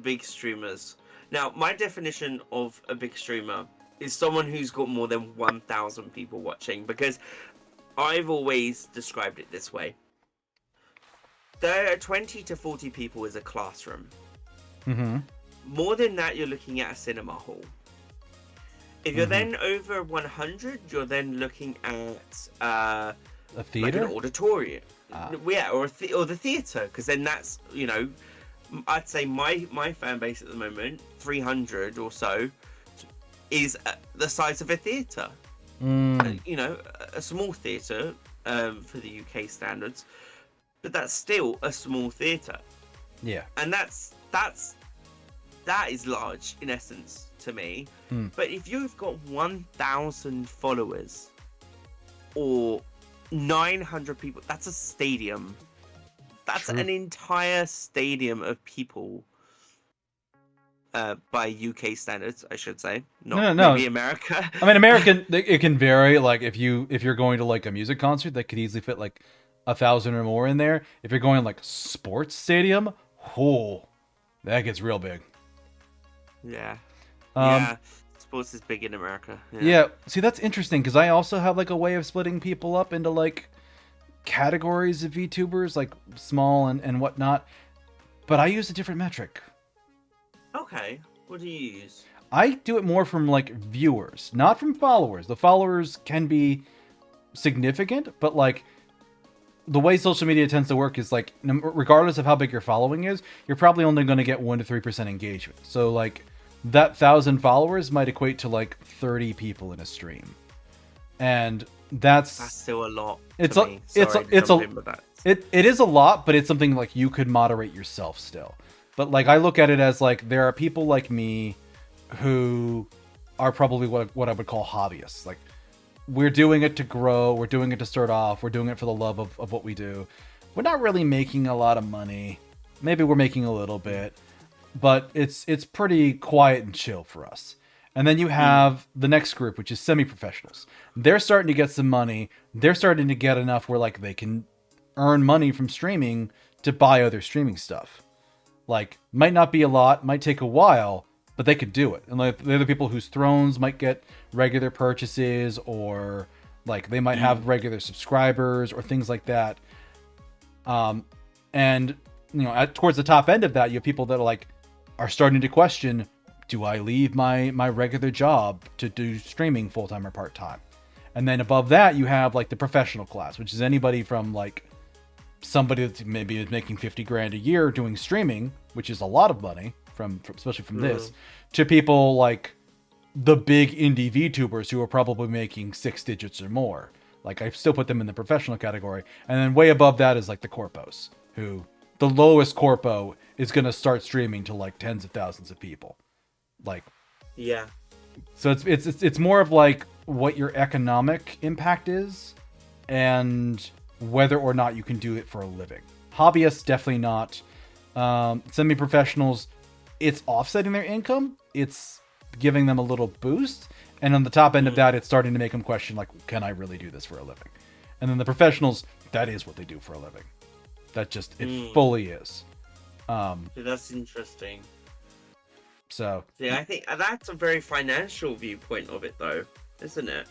big streamers. Now, my definition of a big streamer is someone who's got more than 1,000 people watching, because I've always described it this way. There are 20 to 40 people as a classroom. More than that, you're looking at a cinema hall. If you're then over 100, you're then looking at a theater, like an auditorium. Yeah, or the theater, because then that's, you know, I'd say my fan base at the moment, 300 or so, is the size of a theater. You know, a small theater for the UK standards, but that's still a small theater. Yeah, and that is large in essence to me. But if you've got 1,000 followers or 900 people, that's a stadium. That's an entire stadium of people. By UK standards, I should say, not maybe America. I mean, American, it can vary. Like if you're going to like a music concert, that could easily fit like 1,000 or more in there. If you're going like sports stadium, that gets real big. Yeah. Yeah. Sports is big in America. Yeah. See, that's interesting because I also have like a way of splitting people up into like categories of VTubers, like small and whatnot. But I use a different metric. Okay. What do you use? I do it more from like viewers, not from followers. The followers can be significant, but like the way social media tends to work is like, regardless of how big your following is, you're probably only going to get 1 to 3% engagement. So like that 1,000 followers might equate to like 30 people in a stream, and that's still a lot. It is a lot, but it's something like you could moderate yourself still. But like I look at it as like there are people like me who are probably what I would call hobbyists. Like we're doing it to grow, we're doing it to start off, we're doing it for the love of what we do. We're not really making a lot of money. Maybe we're making a little bit, but it's pretty quiet and chill for us. And then you have the next group, which is semi-professionals. They're starting to get some money. They're starting to get enough where like they can earn money from streaming to buy other streaming stuff. Like, might not be a lot, might take a while, but they could do it. And like they're the people whose thrones might get regular purchases, or like they might have regular subscribers or things like that. And you know, towards the top end of that, you have people that are starting to question, do I leave my regular job to do streaming full-time or part-time? And then above that, you have like the professional class, which is anybody from like somebody that maybe is making 50 grand a year doing streaming, which is a lot of money from especially from this, to people like the big indie VTubers who are probably making 6 digits or more. Like, I still put them in the professional category. And then way above that is like the corpos, who the lowest corpo is going to start streaming to like tens of thousands of people. Like, Yeah. so it's more of like what your economic impact is and whether or not you can do it for a living. Hobbyists, definitely not. Semi-professionals, it's offsetting their income. It's giving them a little boost. And on the top end of that, it's starting to make them question, like, can I really do this for a living? And then the professionals, that is what they do for a living. That just, it fully is. That's interesting. So Yeah, I think that's a very financial viewpoint of it, though, isn't it?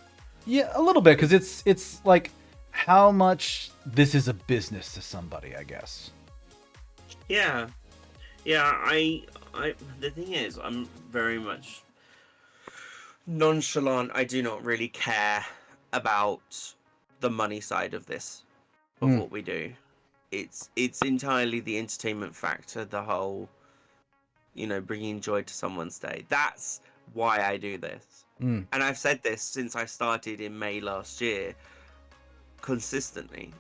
yeah, a little bit, because it's like how much this is a business to somebody, I guess. Yeah. I the thing is, I'm very much nonchalant. I do not really care about the money side of this, of what we do. It's entirely the entertainment factor, the whole, bringing joy to someone's day. That's why I do this. And I've said this since I started in May last year, consistently.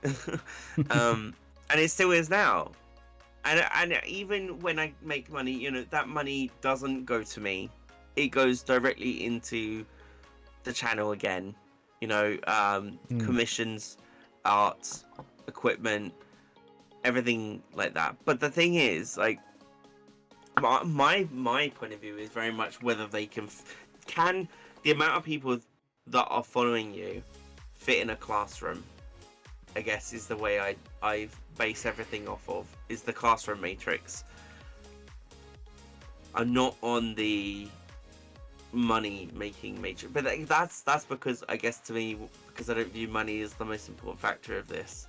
And it still is now. And even when I make money, that money doesn't go to me. It goes directly into the channel again. Commissions, art, equipment, everything like that. But the thing is, like, my point of view is very much whether they can the amount of people that are following you fit in a classroom, I guess, is the way I base everything off of, is the classroom matrix. I'm not on the money making matrix, but that's because, I guess, to me, because I don't view money as the most important factor of this.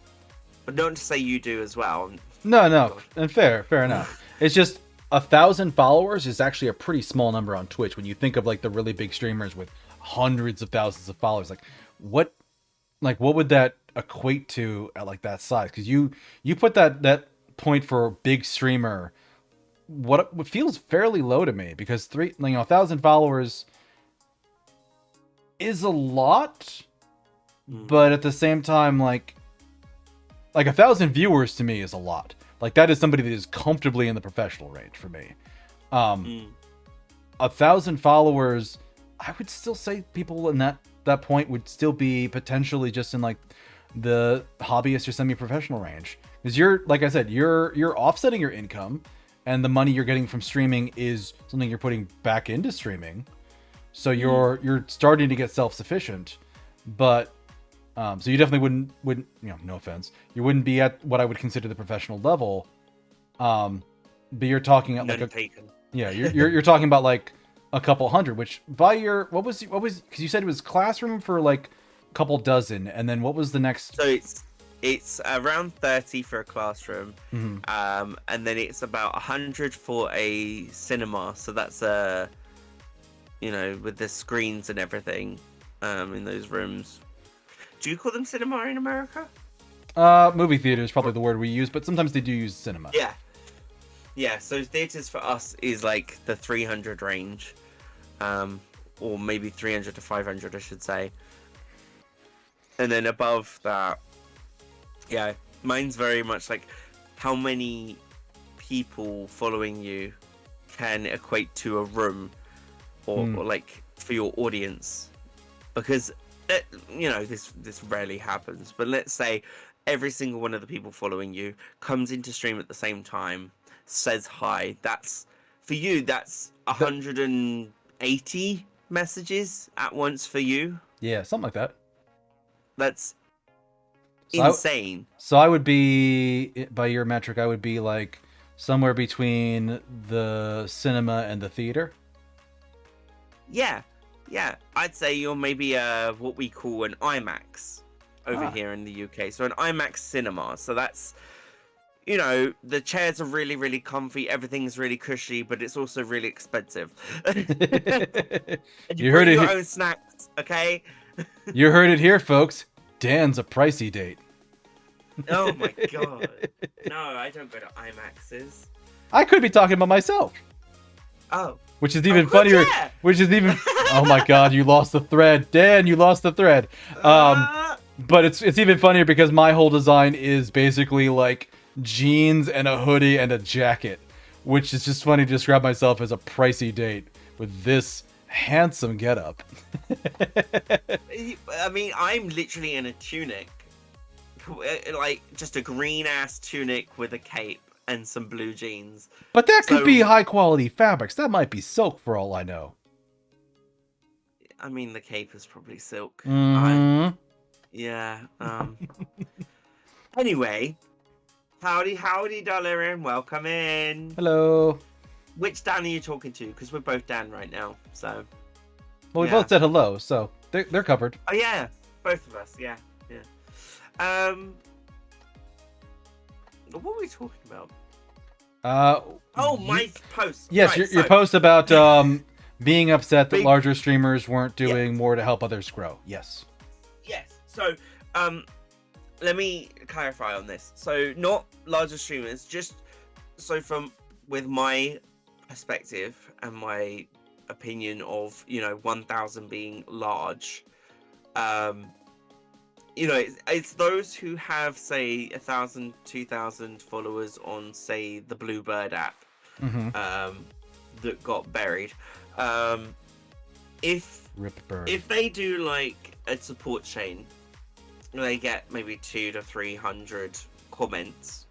But not to say you do as well. No, and fair enough. It's just 1,000 followers is actually a pretty small number on Twitch when you think of like the really big streamers with hundreds of thousands of followers. Like, what would that equate to at like that size? Because you put that point for a big streamer, what feels fairly low to me, because 1,000 followers is a lot, but at the same time, like 1,000 viewers to me is a lot. Like, that is somebody that is comfortably in the professional range for me. 1,000 followers, I would still say people in that point would still be potentially just in like the hobbyist or semi-professional range, because you're, like I said, you're offsetting your income, and the money you're getting from streaming is something you're putting back into streaming. So you're starting to get self-sufficient, but so you definitely wouldn't, no offense, you wouldn't be at what I would consider the professional level. But you're talking at like you're talking about like a couple hundred, which by your what was because you said it was classroom for like a couple dozen, and then what was the next? So it's around 30 for a classroom, and then it's about 100 for a cinema. So that's with the screens and everything, in those rooms. Do you call them cinema in America? Movie theater is probably the word we use, but sometimes they do use cinema. Yeah. So theaters for us is like the 300 range, or maybe 300 to 500, I should say. And then above that, yeah, mine's very much like how many people following you can equate to a room, or like for your audience, because this rarely happens, but let's say every single one of the people following you comes into stream at the same time, says hi. That's, for you, that's 180 messages at once for you. Yeah, something like that. That's insane. So I would be, by your metric, I would be like somewhere between the cinema and the theater. Yeah, I'd say you're maybe what we call an IMAX over here in the UK. So an IMAX cinema. So that's, the chairs are really, really comfy. Everything's really cushy, but it's also really expensive. And you heard your own snacks, okay? You heard it here, folks. Dan's a pricey date. Oh my god. No, I don't go to IMAXs. I could be talking about myself. Oh. Which is even good, funnier. yeah. Which is even. Oh my god, you lost the thread, Dan. You lost the thread. But it's even funnier because my whole design is basically like jeans and a hoodie and a jacket, which is just funny to describe myself as a pricey date with this handsome getup. I mean, I'm literally in a tunic, like just a green ass tunic with a cape and some blue jeans. But that could be high quality fabrics. That might be silk for all I know. I mean, the cape is probably silk. Mm-hmm. Yeah. Anyway, howdy, Delirium. Welcome in. Hello. Which Dan are you talking to? Because we're both Dan right now. So. Well, we both said hello, so they're covered. Oh yeah, both of us. Yeah. What were we talking about? My post. Yes, right, your post about being upset that larger streamers weren't doing more to help others grow. Yes. Yes. So, let me clarify on this. So, not larger streamers, just with my perspective and my opinion of 1,000 being large. It's those who have, say, 1,000, 2,000 followers on, say, the Bluebird app, that got buried. If they do like a support chain, they get maybe 200 to 300 comments,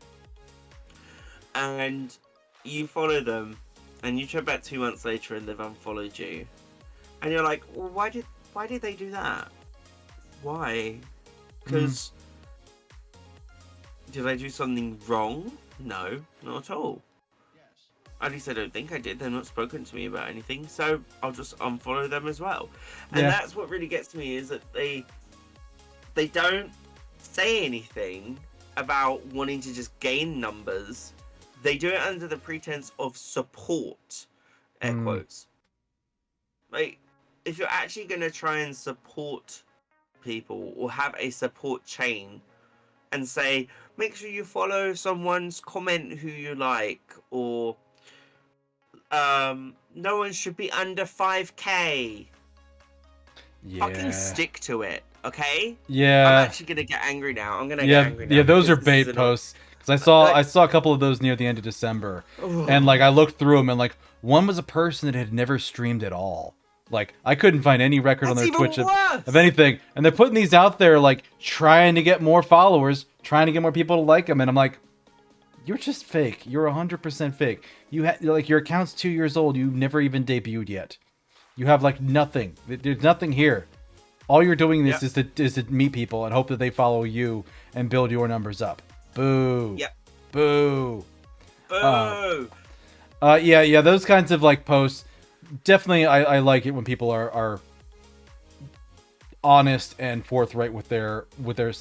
and you follow them, and you turn back 2 months later and they've unfollowed you, and you're like, well, why did they do that? Why? Because did I do something wrong? No, not at all. At least I don't think I did. They're not spoken to me about anything, so I'll just unfollow them as well. And that's what really gets me, is that they don't say anything about wanting to just gain numbers. They do it under the pretense of support, air quotes. Like, if you're actually going to try and support people or have a support chain and say, make sure you follow someone's comment who you like, or no one should be under 5k. Fucking stick to it, okay? Yeah. I'm actually gonna get angry now. I'm gonna get angry now. Yeah, those are bait posts. Because I saw a couple of those near the end of December, and like I looked through them, and like one was a person that had never streamed at all. Like, I couldn't find any record on their Twitch of anything. And they're putting these out there, like, trying to get more followers, trying to get more people to like them. And I'm like, you're just fake. You're 100% fake. Like, your account's 2 years old. You've never even debuted yet. You have, like, nothing. There's nothing here. All you're doing this is to meet people and hope that they follow you and build your numbers up. Boo. Yep. Boo. Boo. Yeah, those kinds of, like, posts. Definitely, I like it when people are honest and forthright with their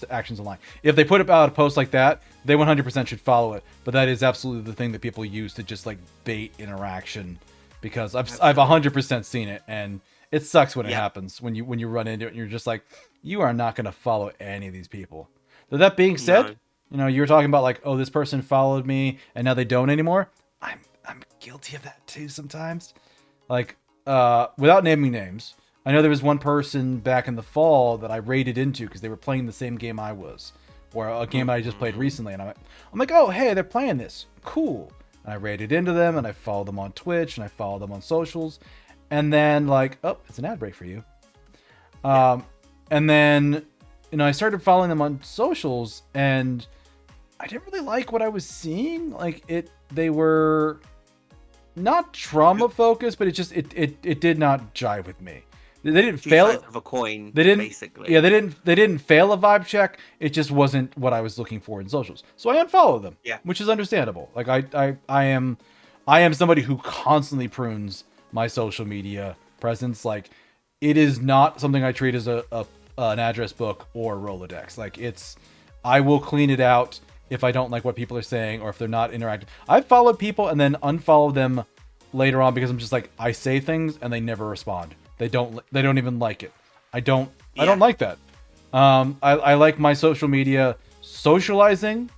actions online. If they put out a post like that, they 100% should follow it. But that is absolutely the thing that people use to just like bait interaction, because I've 100% seen it, and it sucks when it happens, when you run into it and you're just like, you are not going to follow any of these people. But that being said, you were talking about like, oh, this person followed me and now they don't anymore. I'm guilty of that too sometimes. Like, without naming names, I know there was one person back in the fall that I raided into because they were playing the same game I was, or a game I just played recently, and I'm like, oh, hey, they're playing this, cool. And I raided into them, and I followed them on Twitch, and I followed them on socials, and then like, oh, it's an ad break for you. And then, I started following them on socials, and I didn't really like what I was seeing. Like, they were not trauma focused, but it did not jive with me. They didn't fail sides of a coin. They didn't basically. Yeah, they didn't fail a vibe check. It just wasn't what I was looking for in socials. So I unfollowed them. Yeah, which is understandable. Like I am somebody who constantly prunes my social media presence. Like, it is not something I treat as an address book or Rolodex. Like, I will clean it out if I don't like what people are saying, or if they're not interactive. I've followed people and then unfollowed them later on because I'm just like, I say things and they never respond. They don't even like it. I don't like that. I like my social media socializing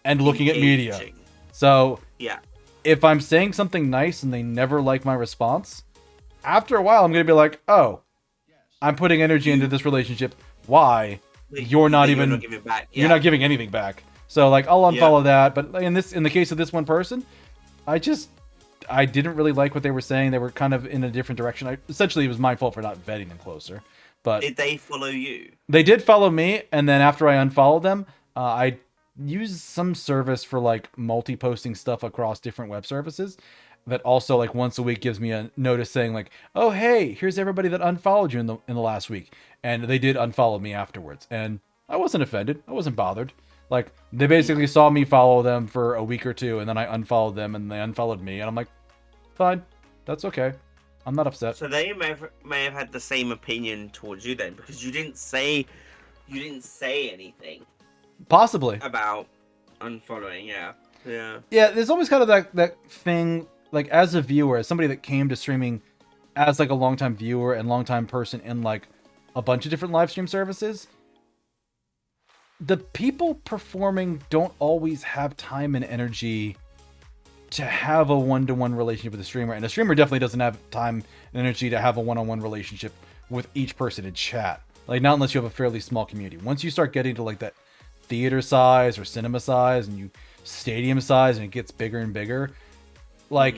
and looking at media. Engaging. So Yeah. if I'm saying something nice and they never like my response, after a while I'm going to be like, oh, I'm putting energy into this relationship. Why? You're not giving back. Yeah. You're not giving anything back. So like I'll unfollow that. But in the case of this one person, I didn't really like what they were saying. They were kind of in a different direction. Essentially, it was my fault for not vetting them closer. But did they follow you? They did follow me, and then after I unfollowed them, I used some service for like multi-posting stuff across different web services that also like once a week gives me a notice saying like, oh hey, here's everybody that unfollowed you in the last week. And they did unfollow me afterwards. And I wasn't offended. I wasn't bothered. Like they basically saw me follow them for a week or two, and then I unfollowed them and they unfollowed me, and I'm like, fine, that's okay. I'm not upset. So they may have had the same opinion towards you then, because you didn't say anything. Possibly. About unfollowing, yeah. Yeah, there's always kind of that thing, like as a viewer, as somebody that came to streaming as like a longtime viewer and longtime person in like a bunch of different live stream services, the people performing don't always have time and energy to have a one-to-one relationship with a streamer, and a streamer definitely doesn't have time and energy to have a one-on-one relationship with each person in chat. Like not unless you have a fairly small community. Once you start getting to like that theater size or cinema size and you stadium size and it gets bigger and bigger, like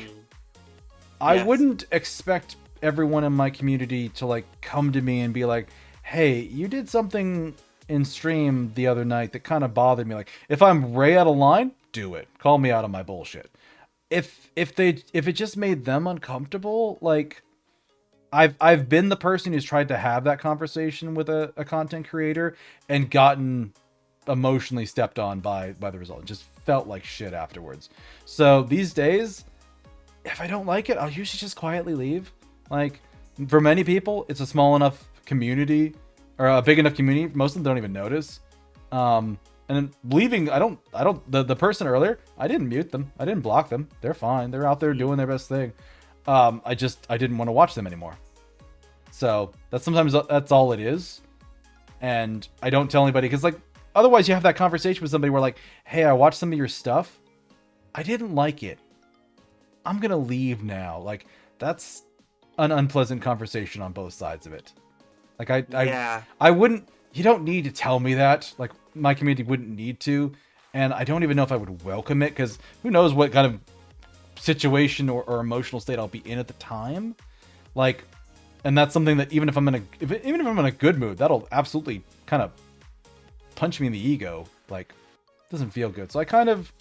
I wouldn't expect everyone in my community to like come to me and be like, hey, you did something in stream the other night that kind of bothered me. Like if I'm way out of line, do it. Call me out on my bullshit. If it just made them uncomfortable, like I've been the person who's tried to have that conversation with a content creator and gotten emotionally stepped on by the result. It just felt like shit afterwards. So these days, if I don't like it, I'll usually just quietly leave. Like for many people, it's a small enough community or a big enough community. Most of them don't even notice. And then leaving, the person earlier, I didn't mute them. I didn't block them. They're fine. They're out there doing their best thing. I didn't want to watch them anymore. So that's all it is. And I don't tell anybody, because like, otherwise you have that conversation with somebody where like, hey, I watched some of your stuff. I didn't like it. I'm going to leave now. Like that's an unpleasant conversation on both sides of it. Like I wouldn't, you don't need to tell me that. Like my community wouldn't need to. And I don't even know if I would welcome it, because who knows what kind of situation or emotional state I'll be in at the time. Like, and that's something that even if I'm in a good mood, that'll absolutely kind of punch me in the ego. Like, it doesn't feel good. So I kind of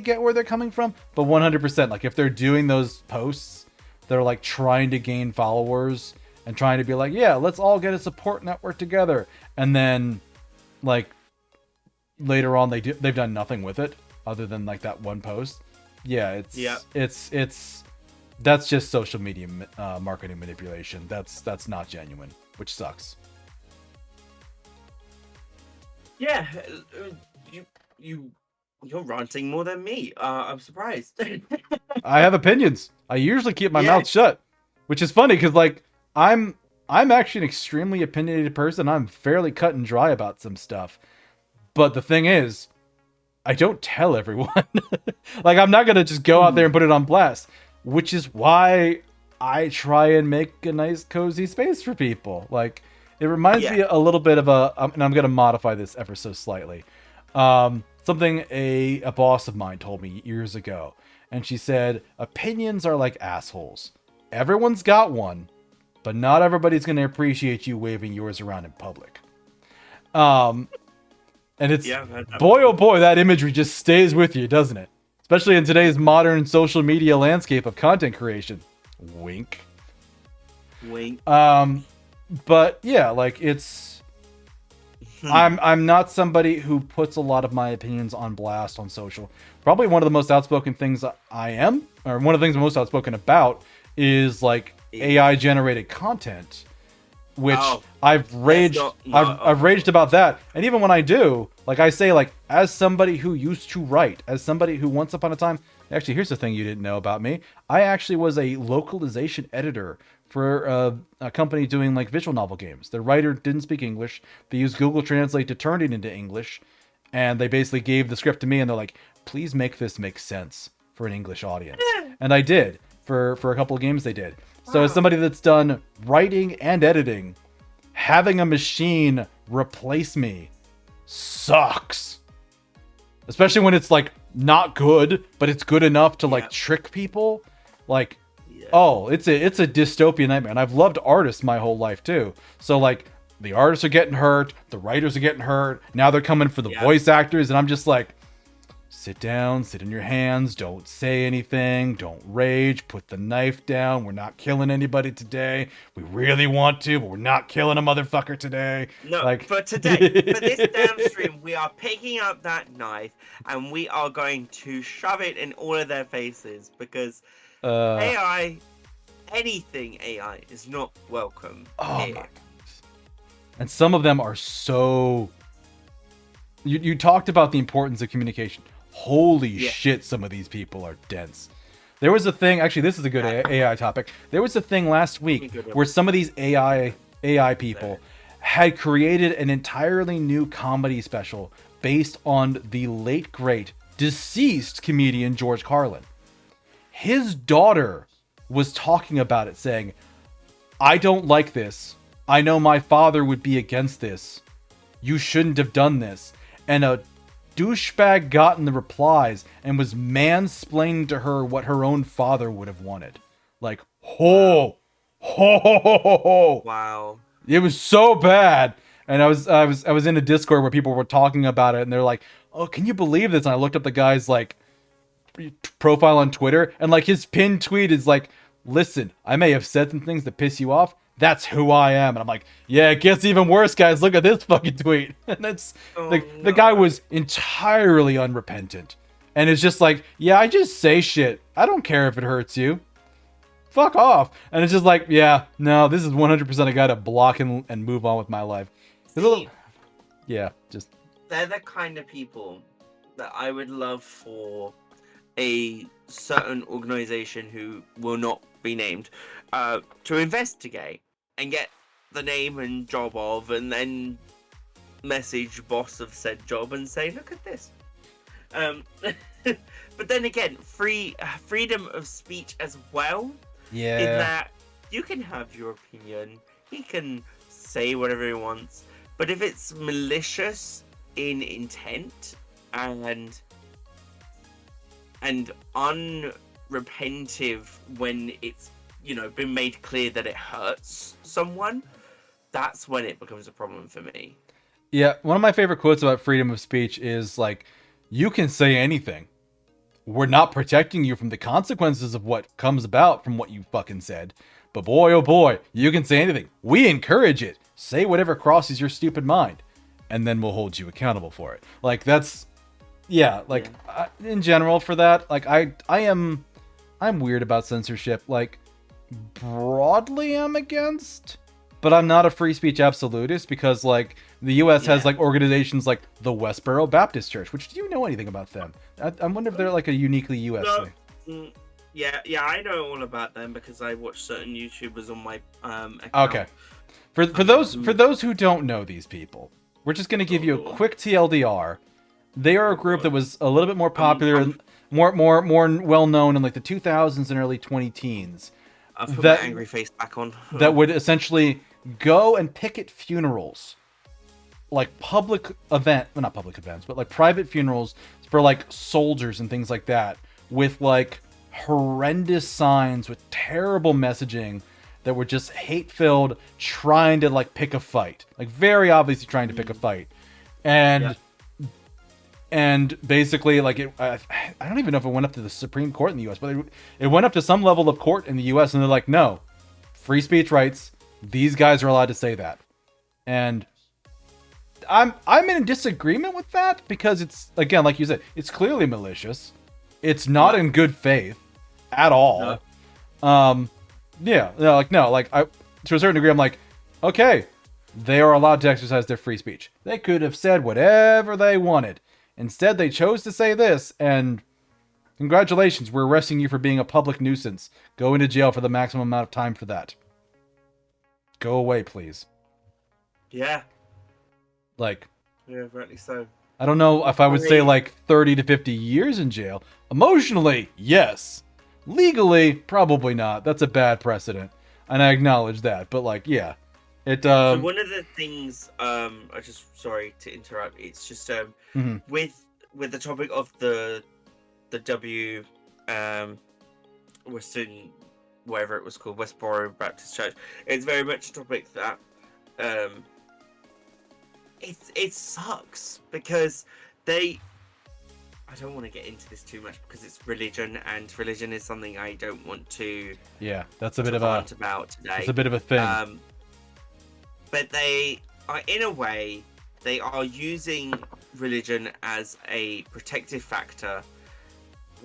get where they're coming from, but 100%, like if they're doing those posts, they're like trying to gain followers and trying to be like, yeah, let's all get a support network together. And then like later on they've done nothing with it other than like that one post. Yeah, it's that's just social media marketing manipulation. That's not genuine, which sucks. Yeah, you're ranting more than me. I'm surprised. I have opinions. I usually keep my mouth shut, which is funny because like I'm actually an extremely opinionated person. I'm fairly cut and dry about some stuff. But the thing is, I don't tell everyone. Like, I'm not going to just go out there and put it on blast, which is why I try and make a nice, cozy space for people. Like, it reminds me a little bit of and I'm going to modify this ever so slightly. Something a boss of mine told me years ago. And she said, opinions are like assholes. Everyone's got one, but not everybody's going to appreciate you waving yours around in public. And it's, boy, oh boy, that imagery just stays with you, doesn't it? Especially in today's modern social media landscape of content creation. Wink. Wink. But yeah, like it's, I'm not somebody who puts a lot of my opinions on blast on social. Probably one of the most outspoken things I am, or one of the things I'm most outspoken about, is like AI generated content. Which I've raged about that. And even when I do, like I say, like as somebody who used to write, as somebody who once upon a time, actually here's the thing you didn't know about me. I actually was a localization editor for a company doing like visual novel games. The writer didn't speak English. They used Google Translate to turn it into English, and they basically gave the script to me, and they're like, "Please make this make sense for an English audience." And I did for a couple of games. They did. So as somebody that's done writing and editing, having a machine replace me sucks. Especially when it's like not good, but it's good enough to like trick people. Like, oh, it's a dystopian nightmare. And I've loved artists my whole life too. So like the artists are getting hurt, the writers are getting hurt. Now they're coming for the voice actors, and I'm just like, sit down, sit in your hands, don't say anything, don't rage, put the knife down. We're not killing anybody today. We really want to, but we're not killing a motherfucker today. No, like... for today, for this damn stream, we are picking up that knife and we are going to shove it in all of their faces, because AI, anything AI is not welcome here. And some of them are so... You talked about the importance of communication. Holy shit, some of these people are dense. There was a thing, actually this is a good AI topic. There was a thing last week where some of these AI people had created an entirely new comedy special based on the late great deceased comedian George Carlin. His daughter was talking about it, saying, "I don't like this. I know my father would be against this. You shouldn't have done this." And a douchebag got in the replies and was mansplaining to her what her own father would have wanted. Like, ho, ho, ho, ho, ho, ho. Wow. It was so bad. And I was in a Discord where people were talking about it, and they're like, "Oh, can you believe this?" And I looked up the guy's like profile on Twitter, and like his pinned tweet is like, "Listen, I may have said some things that piss you off. That's who I am." And I'm like, yeah, it gets even worse, guys. Look at this fucking tweet. And it's the guy was entirely unrepentant. And it's just like, yeah, I just say shit. I don't care if it hurts you. Fuck off. And it's just like, yeah, no, this is 100% a guy to block and move on with my life. Yeah, just... They're the kind of people that I would love for a certain organization who will not be named to investigate and get the name and job of, and then message boss of said job and say, "Look at this." But then again, freedom of speech as well. Yeah. In that you can have your opinion, he can say whatever he wants, but if it's malicious in intent and unrepentive when it's, you know, been made clear that it hurts someone, that's when it becomes a problem for me. Yeah, one of my favorite quotes about freedom of speech is like, "You can say anything. We're not protecting you from the consequences of what comes about from what you fucking said. But boy, oh boy, you can say anything. We encourage it. Say whatever crosses your stupid mind, and then we'll hold you accountable for it." Like, that's... Yeah, like, in general for that, like, I'm weird about censorship. Like, broadly I'm against, but I'm not a free speech absolutist, because like the US has like organizations like the Westboro Baptist Church, which, do you know anything about them? I wonder if they're like a uniquely US thing. Yeah, I know all about them because I watch certain YouTubers on my account. Okay. For those who don't know these people, we're just going to give you a quick TLDR. They are a group that was a little bit more popular, more well known in like the 2000s and early 2010s. I'll put my angry face back on. That would essentially go and picket funerals, like public event, well, not public events, but like private funerals for like soldiers and things like that, with like horrendous signs with terrible messaging that were just hate-filled, trying to like pick a fight, like very obviously trying to pick a fight, and basically like I don't even know if it went up to the Supreme Court in the U.S., but it went up to some level of court in the U.S. and they're like, no, free speech rights. These guys are allowed to say that, and I'm in disagreement with that, because it's, again, like you said, it's clearly malicious. It's not in good faith at all. No. To a certain degree, I'm like, okay, they are allowed to exercise their free speech. They could have said whatever they wanted. Instead, they chose to say this, and congratulations, we're arresting you for being a public nuisance. Go into jail for the maximum amount of time for that. Go away, please. Yeah. Like, Yeah, rightly so. I don't know if I would say like 30 to 50 years in jail. Emotionally, yes. Legally, probably not. That's a bad precedent. And I acknowledge that. But like, yeah. So one of the things, I just, sorry to interrupt. It's just mhm. with the topic of the Western, whatever it was called, Westboro Baptist Church. It's very much a topic that it sucks because I don't want to get into this too much because it's religion, and religion is something I don't want to. Yeah, that's a bit of rant about today. It's a bit of a thing. But they are, in a way, they are using religion as a protective factor,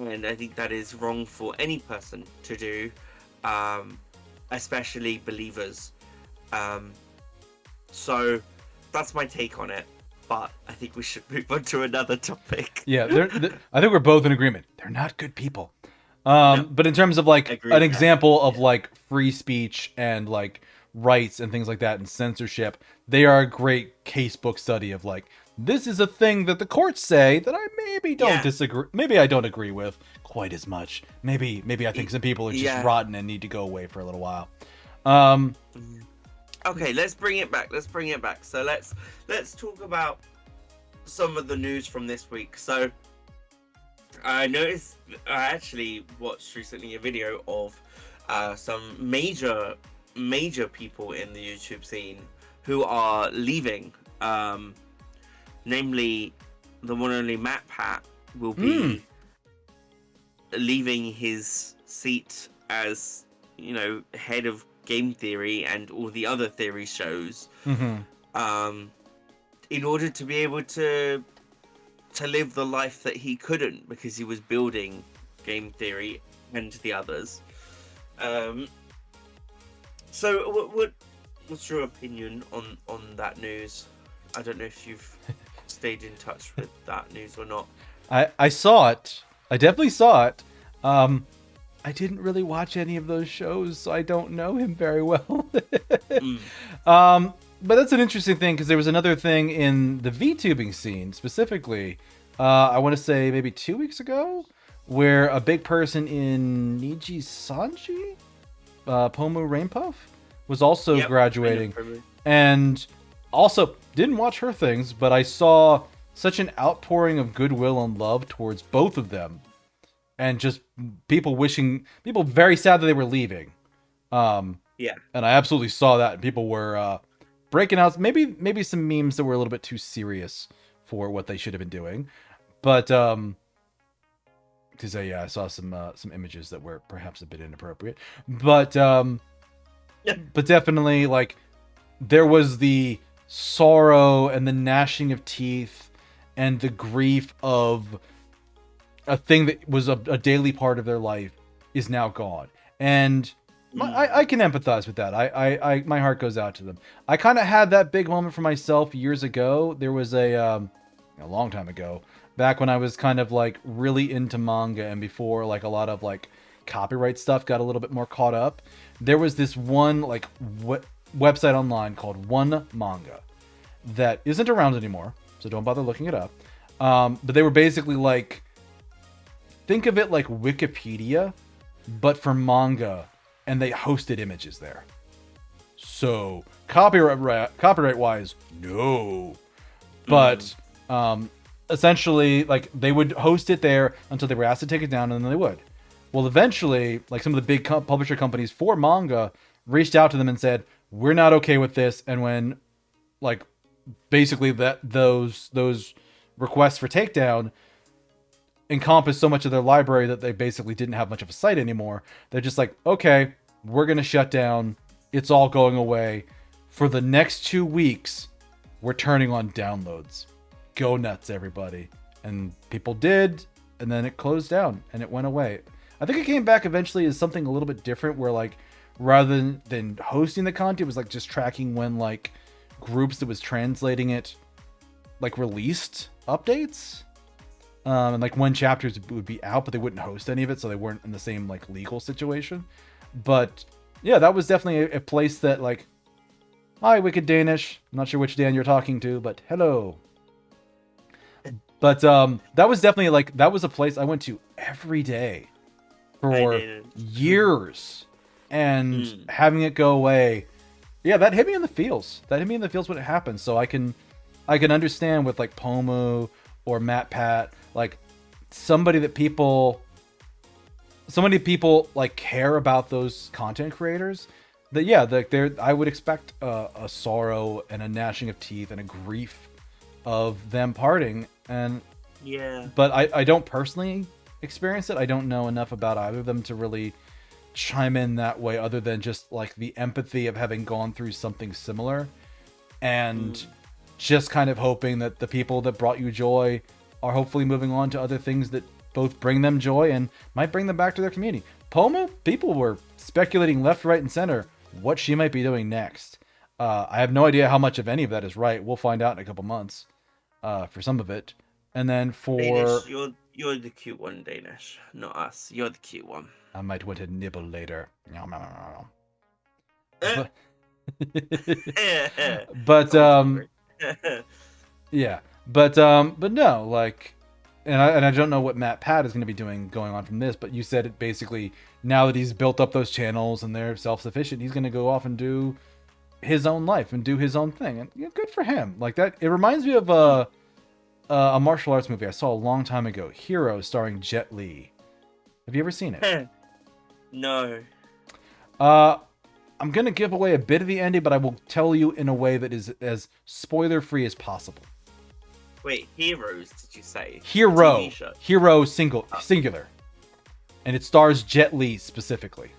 and I think that is wrong for any person to do, especially believers. So that's my take on it. But I think we should move on to another topic. Yeah, I think we're both in agreement. They're not good people. But in terms of like an example of like free speech and like rights and things like that and censorship, they are a great casebook study of like, this is a thing that the courts say that I maybe don't disagree. Maybe I don't agree with quite as much. Maybe I think some people are just rotten and need to go away for a little while. Okay, let's bring it back. So let's talk about some of the news from this week. So I noticed, I actually watched recently a video of some major people in the YouTube scene who are leaving. Namely, the one and only Matt Pat will be leaving his seat as, head of Game Theory and all the other theory shows, in order to be able to live the life that he couldn't because he was building Game Theory and the others. So what's your opinion on that news? I don't know if you've stayed in touch with that news or not. I saw it. I definitely saw it. I didn't really watch any of those shows, so I don't know him very well. But that's an interesting thing because there was another thing in the vtubing scene specifically. I want to say maybe 2 weeks ago, where a big person in Niji Sanji, Pomu Rainpuff, was also graduating, and also didn't watch her things, but I saw such an outpouring of goodwill and love towards both of them. And just people very sad that they were leaving. And I absolutely saw that. And people were breaking out maybe some memes that were a little bit too serious for what they should have been doing. But because I saw some images that were perhaps a bit inappropriate. But but definitely like there was the sorrow and the gnashing of teeth and the grief of a thing that was a daily part of their life is now gone. And I can empathize with that. I my heart goes out to them. I kind of had that big moment for myself years ago. There was a long time ago, back when I was kind of like really into manga and before like a lot of like copyright stuff got a little bit more caught up. There was this one like website online called One Manga that isn't around anymore, so don't bother looking it up. But they were basically like, think of it like Wikipedia, but for manga, and they hosted images there. So copyright wise, no. But essentially, like they would host it there until they were asked to take it down, and then they would. Well, eventually, like some of the big publisher companies for manga reached out to them and said, "We're not okay with this." And when, like, basically those requests for takedown encompass so much of their library that they basically didn't have much of a site anymore. They're just like, okay, we're going to shut down. It's all going away. For the next 2 weeks, we're turning on downloads. Go nuts, everybody. And people did, and then it closed down, and it went away. I think it came back eventually as something a little bit different, where like, rather than hosting the content, it was like just tracking when like groups that was translating it like released updates. And like when chapters would be out, but they wouldn't host any of it, so they weren't in the same like legal situation. But yeah, that was definitely a place that like Hi, Wicked Danish. I'm not sure which Dan you're talking to, but hello. But that was definitely like, that was a place I went to every day for years. And having it go away, yeah, that hit me in the feels. That hit me in the feels when it happened. So I can understand with like Pomu or Matt Pat, like so many people like care about those content creators that, yeah, I would expect a sorrow and a gnashing of teeth and a grief of them parting. And yeah, but I don't personally experience it. I don't know enough about either of them to really chime in that way, other than just like the empathy of having gone through something similar, and just kind of hoping that the people that brought you joy are hopefully moving on to other things that both bring them joy and might bring them back to their community. Poma, people were speculating left, right, and center what she might be doing next. I have no idea how much of any of that is right. We'll find out in a couple months for some of it. And then for... Danish, you're the cute one, Danish. Not us. You're the cute one. I might want to nibble later. But yeah. But no, like... And I don't know what Matt Pat is going to be doing going on from this, but you said it basically, now that he's built up those channels and they're self-sufficient, he's going to go off and do his own life and do his own thing. And yeah, good for him. Like that, it reminds me of a martial arts movie I saw a long time ago, Hero, starring Jet Li. Have you ever seen it? No. I'm going to give away a bit of the ending, but I will tell you in a way that is as spoiler-free as possible. Wait, Heroes, did you say? Hero singular. And it stars Jet Li specifically.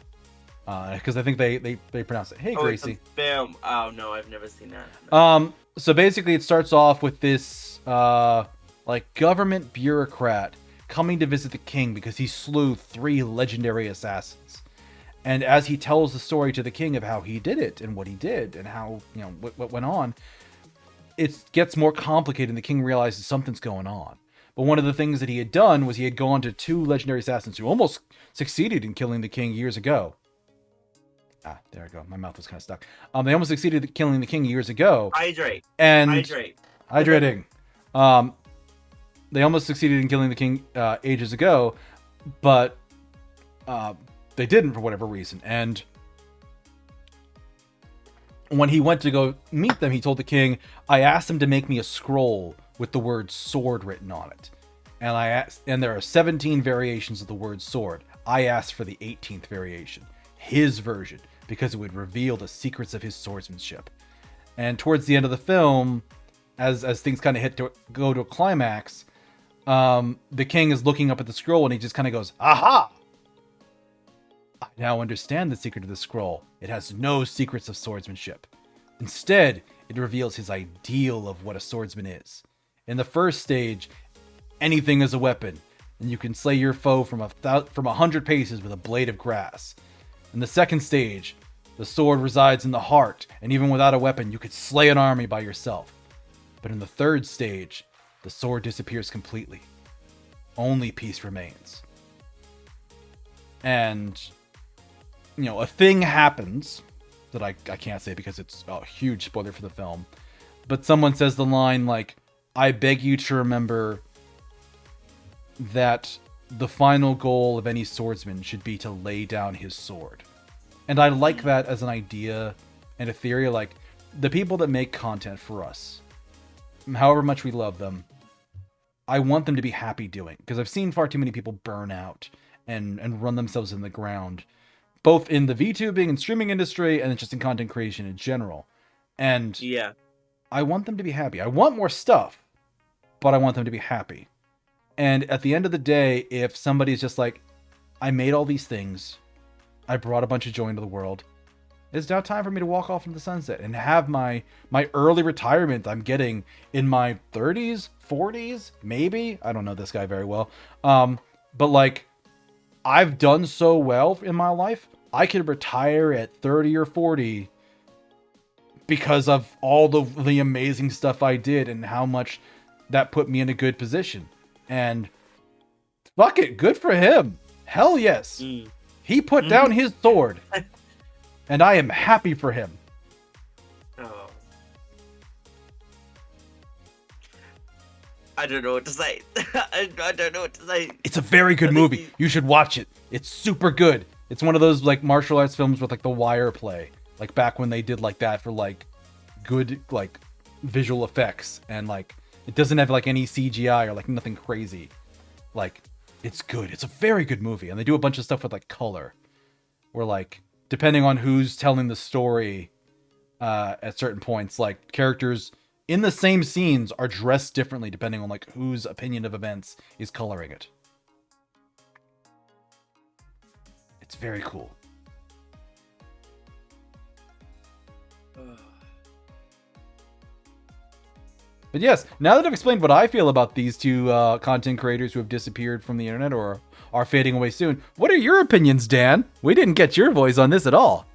Because I think they pronounce it. Hey, Gracie. It's a film. Oh, no, I've never seen that. No. So basically it starts off with this, like, government bureaucrat coming to visit the king because he slew 3 legendary assassins. And as he tells the story to the king of how he did it and what he did and how, you know, what went on, it gets more complicated and the king realizes something's going on. But one of the things that he had done was he had gone to 2 legendary assassins who almost succeeded in killing the king years ago. Ah, there I go. My mouth was kind of stuck. They almost succeeded in killing the king years ago. Hydrating. They almost succeeded in killing the king ages ago, but they didn't for whatever reason. And when he went to go meet them, he told the king, I asked him to make me a scroll with the word sword written on it. And there are 17 variations of the word sword. I asked for the 18th variation, his version, because it would reveal the secrets of his swordsmanship. And towards the end of the film, as things kind of go to a climax, the king is looking up at the scroll and he just kind of goes, aha! I now understand the secret of the scroll. It has no secrets of swordsmanship. Instead, it reveals his ideal of what a swordsman is. In the first stage, anything is a weapon, and you can slay your foe from 100 paces with a blade of grass. In the second stage, the sword resides in the heart, and even without a weapon, you could slay an army by yourself. But in the third stage, the sword disappears completely. Only peace remains. And, you know, a thing happens that I can't say because it's a huge spoiler for the film. But someone says the line like, I beg you to remember that the final goal of any swordsman should be to lay down his sword. And I like that as an idea and a theory. Like, the people that make content for us, however much we love them, I want them to be happy doing. Because I've seen far too many people burn out and run themselves in the ground, both in the VTubing and streaming industry and just in content creation in general. And yeah, I want them to be happy. I want more stuff, but I want them to be happy. And at the end of the day, if somebody's just like, I made all these things, I brought a bunch of joy into the world, it's now time for me to walk off into the sunset and have my early retirement I'm getting in my 30s, 40s, maybe. I don't know this guy very well. But like, I've done so well in my life, I could retire at 30 or 40 because of all the amazing stuff I did and how much that put me in a good position. And fuck it, good for him. Hell yes. He put down his sword. And I am happy for him. Oh, I don't know what to say. I don't know what to say. It's a very good movie. You should watch it. It's super good. It's one of those like martial arts films with like the wire play, like back when they did like that for like good like visual effects, and like it doesn't have like any CGI or like nothing crazy. Like it's good. It's a very good movie, and they do a bunch of stuff with like color, where like depending on who's telling the story at certain points, like characters in the same scenes are dressed differently depending on like whose opinion of events is coloring it. It's very cool. But yes, now that I've explained what I feel about these two content creators who have disappeared from the internet or are fading away soon, what are your opinions, Dan? We didn't get your voice on this at all.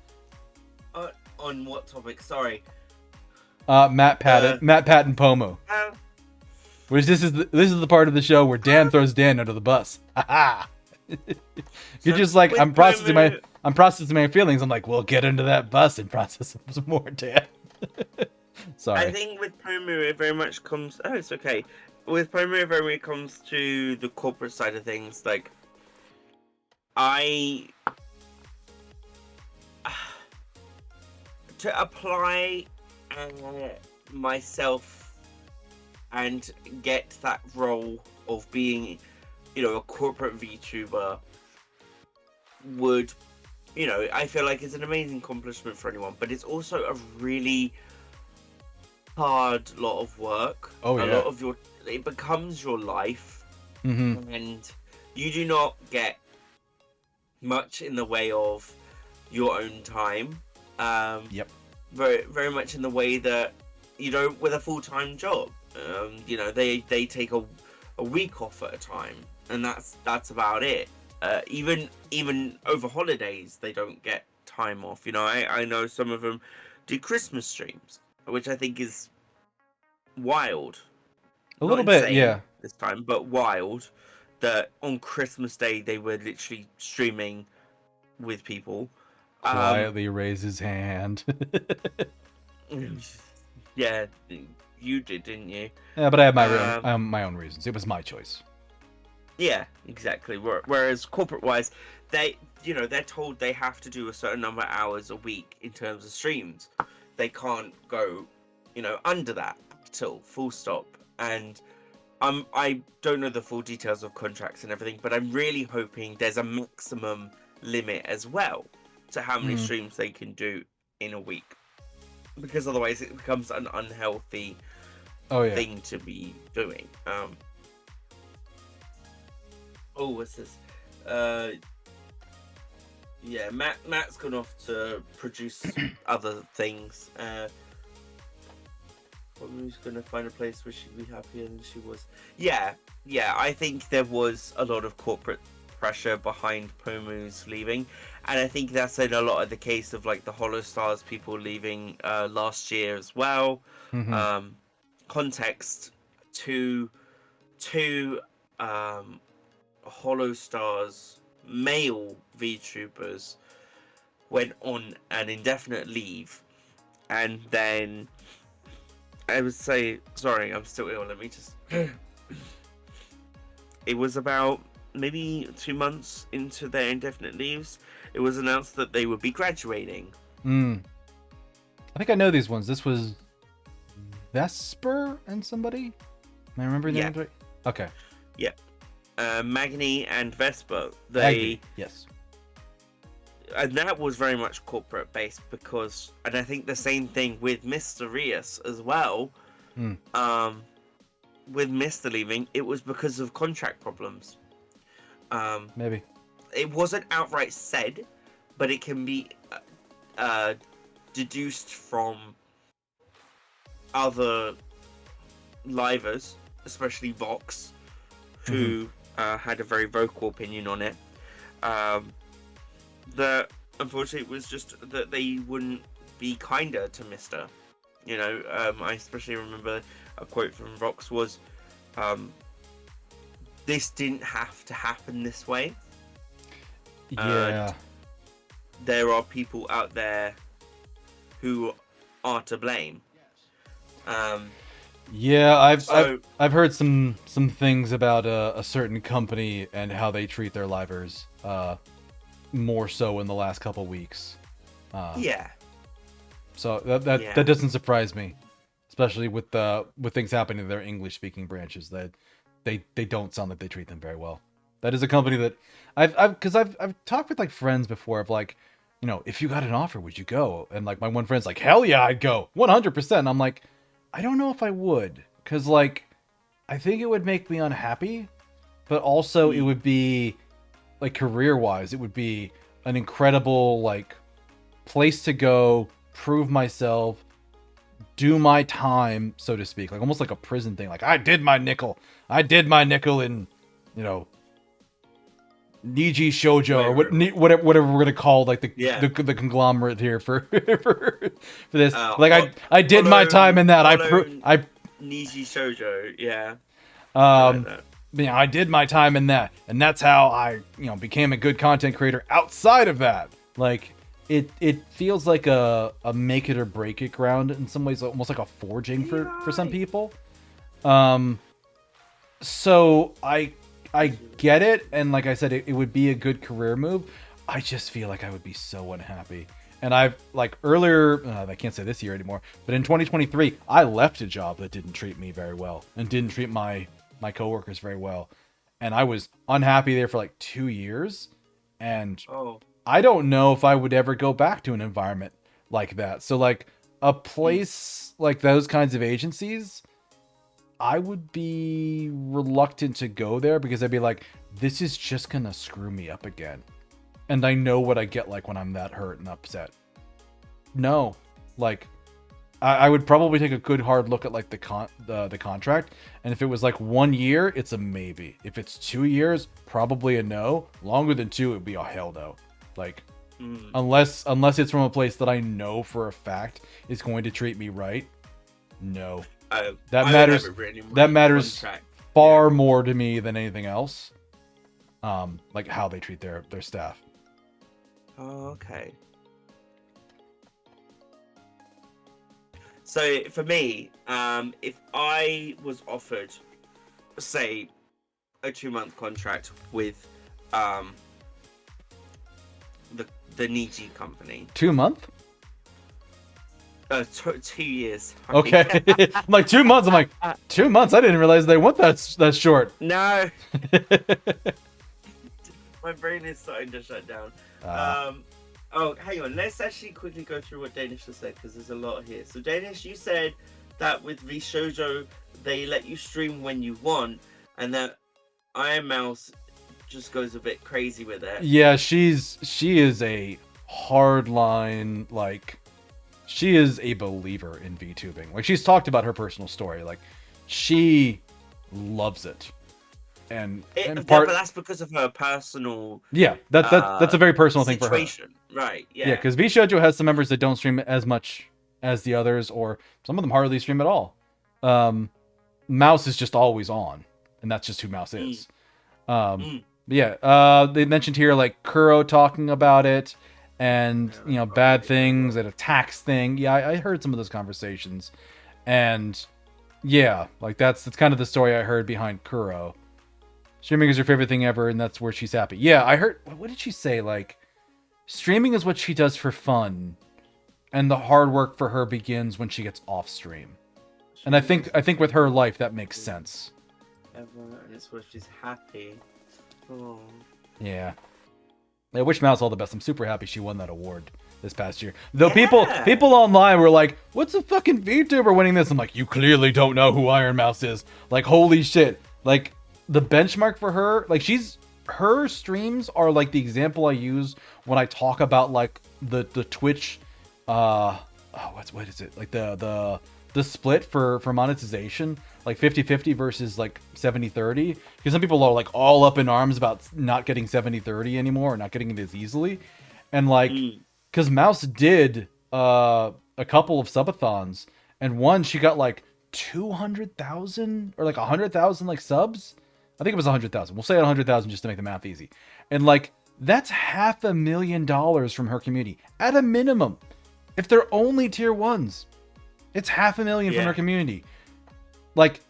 On what topic? Sorry. Matt Patton Pomu. Which this is the part of the show where Dan throws Dan under the bus. Ha You're just like, I'm processing my feelings. I'm like, well, get into that bus and process them some more, Dan. Sorry. I think with Pomu, it very much comes. Oh, it's okay. With Pomu, it very much comes to the corporate side of things. Like, to apply myself and get that role of being, a corporate VTuber would, I feel like it's an amazing accomplishment for anyone, but it's also a really hard lot of work. Oh, yeah. A lot of it becomes your life, and you do not get much in the way of your own time. Yep. Very, very much in the way that you don't with a full-time job. They take a week off at a time, and that's about it. Even over holidays, they don't get time off. I know some of them do Christmas streams, which I think is wild. A little bit, yeah. This time, but wild that on Christmas Day they were literally streaming with people. Quietly raise his hand. Yeah, you did, didn't you? Yeah, but I have my own reasons. It was my choice. Yeah, exactly. Whereas corporate-wise, they're told they have to do a certain number of hours a week in terms of streams. They can't go, under that till full stop. And I don't know the full details of contracts and everything, but I'm really hoping there's a maximum limit as well to how many streams they can do in a week, because otherwise it becomes an unhealthy thing to be doing. What's this? Yeah, Matt's gone off to produce other things. Who's gonna find a place where she'd be happier than she was? Yeah. I think there was a lot of corporate pressure behind Pomu's leaving, and I think that's in a lot of the case of like the Hollow Stars people leaving last year as well. Context: two Hollow Stars male VTubers went on an indefinite leave, and then I would say, sorry, I'm still ill. Let me just. It was about maybe 2 months into their indefinite leaves, it was announced that they would be graduating. I think I know these ones. This was Vesper and somebody? Am I remembering the names right? Okay. Yeah. Magni and Vesper. Magni, yes. And that was very much corporate based because, and I think the same thing with Mr. Rios as well. With Mr. leaving, it was because of contract problems. Maybe. It wasn't outright said, but it can be deduced from other livers, especially Vox, who had a very vocal opinion on it. That unfortunately it was just that they wouldn't be kinder to Mr. I especially remember a quote from Vox was, "This didn't have to happen this way." Yeah. There are people out there who are to blame. Yeah, So I've heard some things about a certain company and how they treat their livers, more so in the last couple weeks. yeah, So that doesn't surprise me, especially with things happening to their English speaking branches. That they don't sound like they treat them very well. That is a company that I've talked with like friends before of like, you know, if you got an offer, would you go? And like my one friend's like, hell yeah, I'd go 100%. I'm like, I don't know if I would, because like I think it would make me unhappy, but also it would be like career wise, it would be an incredible like place to go, prove myself, do my time, so to speak, like almost like a prison thing. Like I did my nickel in, you know, Niji Shoujo or whatever we're gonna call like the conglomerate here for for this. Like I did my time in that. I Niji Shoujo, yeah. I did my time in that, and that's how I became a good content creator outside of that. Like it feels like a make it or break it ground in some ways, almost like a forging for some people. So I get it, and like I said, it would be a good career move. I just feel like I would be so unhappy. And I've like earlier, I can't say this year anymore, but in 2023, I left a job that didn't treat me very well and didn't treat my coworkers very well, and I was unhappy there for like 2 years, and I don't know if I would ever go back to an environment like that. So like a place like those kinds of agencies, I would be reluctant to go there because I'd be like, this is just gonna screw me up again. And I know what I get like when I'm that hurt and upset. No, like I would probably take a good hard look at like the contract, and if it was like 1 year, it's a maybe. If it's 2 years, probably a no. Longer than 2, it would be a hell no. Like unless it's from a place that I know for a fact is going to treat me right. No. That matters far more to me than anything else. Like how they treat their staff. Oh, okay. So for me, if I was offered, say, a 2-month contract with the Niji company. 2 month? 2 years. Okay. I'm like 2 months. I'm like 2 months. I didn't realize they want that short. No. My brain is starting to shut down. Oh, hang on. Let's actually quickly go through what Danish has said, because there's a lot here. So Danish, you said that with VShoujo, they let you stream when you want, and that Iron Mouse just goes a bit crazy with it. Yeah, she is a hardline, like, she is a believer in VTubing. Like, she's talked about her personal story. Like, she loves it. But that's because of her personal. Yeah, that's a very personal situation. Thing for her. Right? Yeah. Yeah, because VShoujo has some members that don't stream as much as the others, or some of them hardly stream at all. Mouse is just always on, and that's just who Mouse is. Yeah, they mentioned here like Kuro talking about it, and bad things, and a tax thing. Yeah, I heard some of those conversations, and yeah, like that's kind of the story I heard behind Kuro. Streaming is her favorite thing ever, and that's where she's happy. Yeah, I heard. What did she say? Like, streaming is what she does for fun, and the hard work for her begins when she gets off stream. And I think with her life that makes sense. And it's where she's happy. Oh. Yeah. I wish Mouse all the best. I'm super happy she won that award this past year. Though people online were like, "What's a fucking VTuber winning this?" I'm like, "You clearly don't know who Iron Mouse is." Like, holy shit! Like. The benchmark for her, like her streams are like the example I use when I talk about like the Twitch, what is it? Like the split for monetization, like 50-50 versus like 70-30. Because some people are like all up in arms about not getting 70-30 anymore, or not getting it as easily. And like, because Mouse did a couple of subathons, and one she got like 200,000 or like 100,000 like subs. I think it was 100,000. We'll say 100,000 just to make the math easy. And like, that's $500,000 from her community at a minimum. If they're only tier 1s, it's $500,000 from her community. like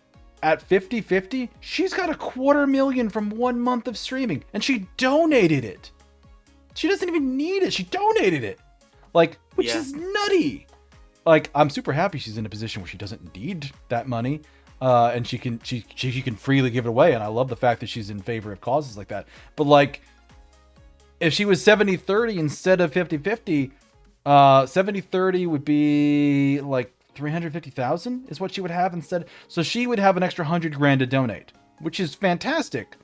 at 50-50, she's got $250,000 from 1 month of streaming, and she donated it. She doesn't even need it. She donated it. Like, which is nutty. Like, I'm super happy she's in a position where she doesn't need that money. And she can freely give it away. And I love the fact that she's in favor of causes like that. But like, if she was 70-30 instead of 50-50, 70-30 would be like 350,000 is what she would have instead. So she would have an extra $100,000 to donate, which is fantastic.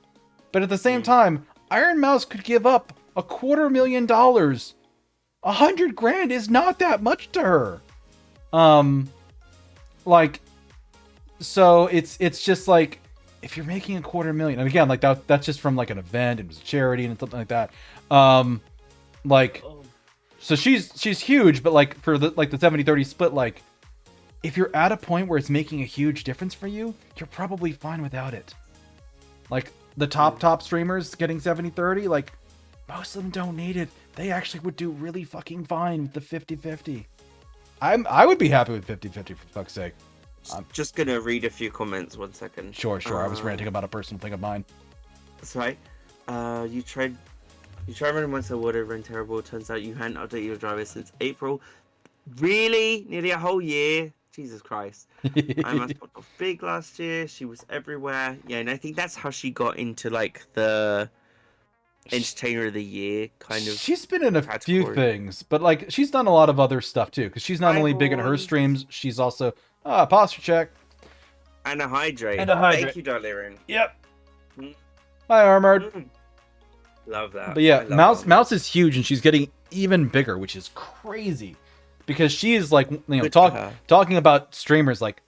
But at the same time, Iron Mouse could give up $250,000. $100,000 is not that much to her. Like, so it's just like, if you're making $250,000, and again, like that's just from like an event, it was a charity and something like that. Like, so she's huge, but like for the 70-30 split, like if you're at a point where it's making a huge difference for you, you're probably fine without it. Like the top streamers getting 70-30, like most of them don't need it. They actually would do really fucking fine with the 50-50. I would be happy with 50-50 for fuck's sake. I'm just gonna read a few comments. 1 second. Sure. I was ranting about a personal thing of mine. That's right. You tried running once a water ran terrible. Turns out you hadn't updated your driver since April. Really? Nearly a whole year? Jesus Christ. I must got off big last year. She was everywhere. Yeah, and I think that's how she got into like the Entertainer of the Year kind of. She's been in a few things, but like she's done a lot of other stuff too, because she's not only big in her streams, she's also posture check and a hydrate. Thank you, Darlene. Yep. Hi, Armored. Love that. But yeah, Mouse is huge, and she's getting even bigger, which is crazy, because she is like, you know, talking about streamers, like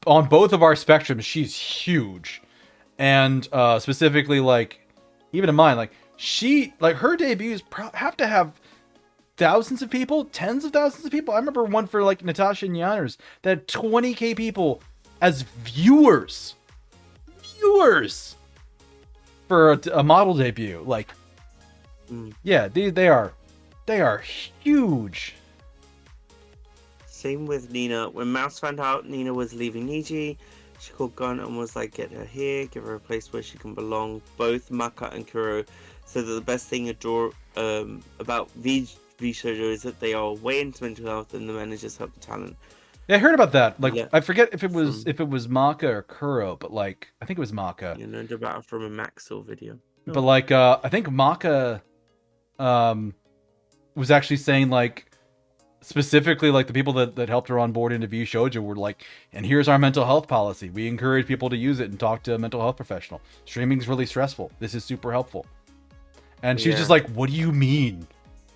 on both of our spectrums, she's huge, and specifically like even in mine, like her debuts have to have thousands of people, tens of thousands of people. I remember one for like Natasha and Yanners that had 20k people as viewers for a model debut. Like, yeah, they are huge. Same with Nina. When Mouse found out Nina was leaving Niji, she called Gun and was like, get her here, give her a place where she can belong. Both Maka and Kuro said that the best thing about V-Shoujo is that they are way into mental health and the managers help the talent. Yeah, I heard about that. Like, I forget if it was Maka or Kuro, but like, I think it was Maka. You learned about it from a Maxwell video. Oh. But like, I think Maka was actually saying like, specifically like the people that helped her on board into V-Shoujo were like, and here's our mental health policy. We encourage people to use it and talk to a mental health professional. Streaming's really stressful. This is super helpful. And she's just like, what do you mean?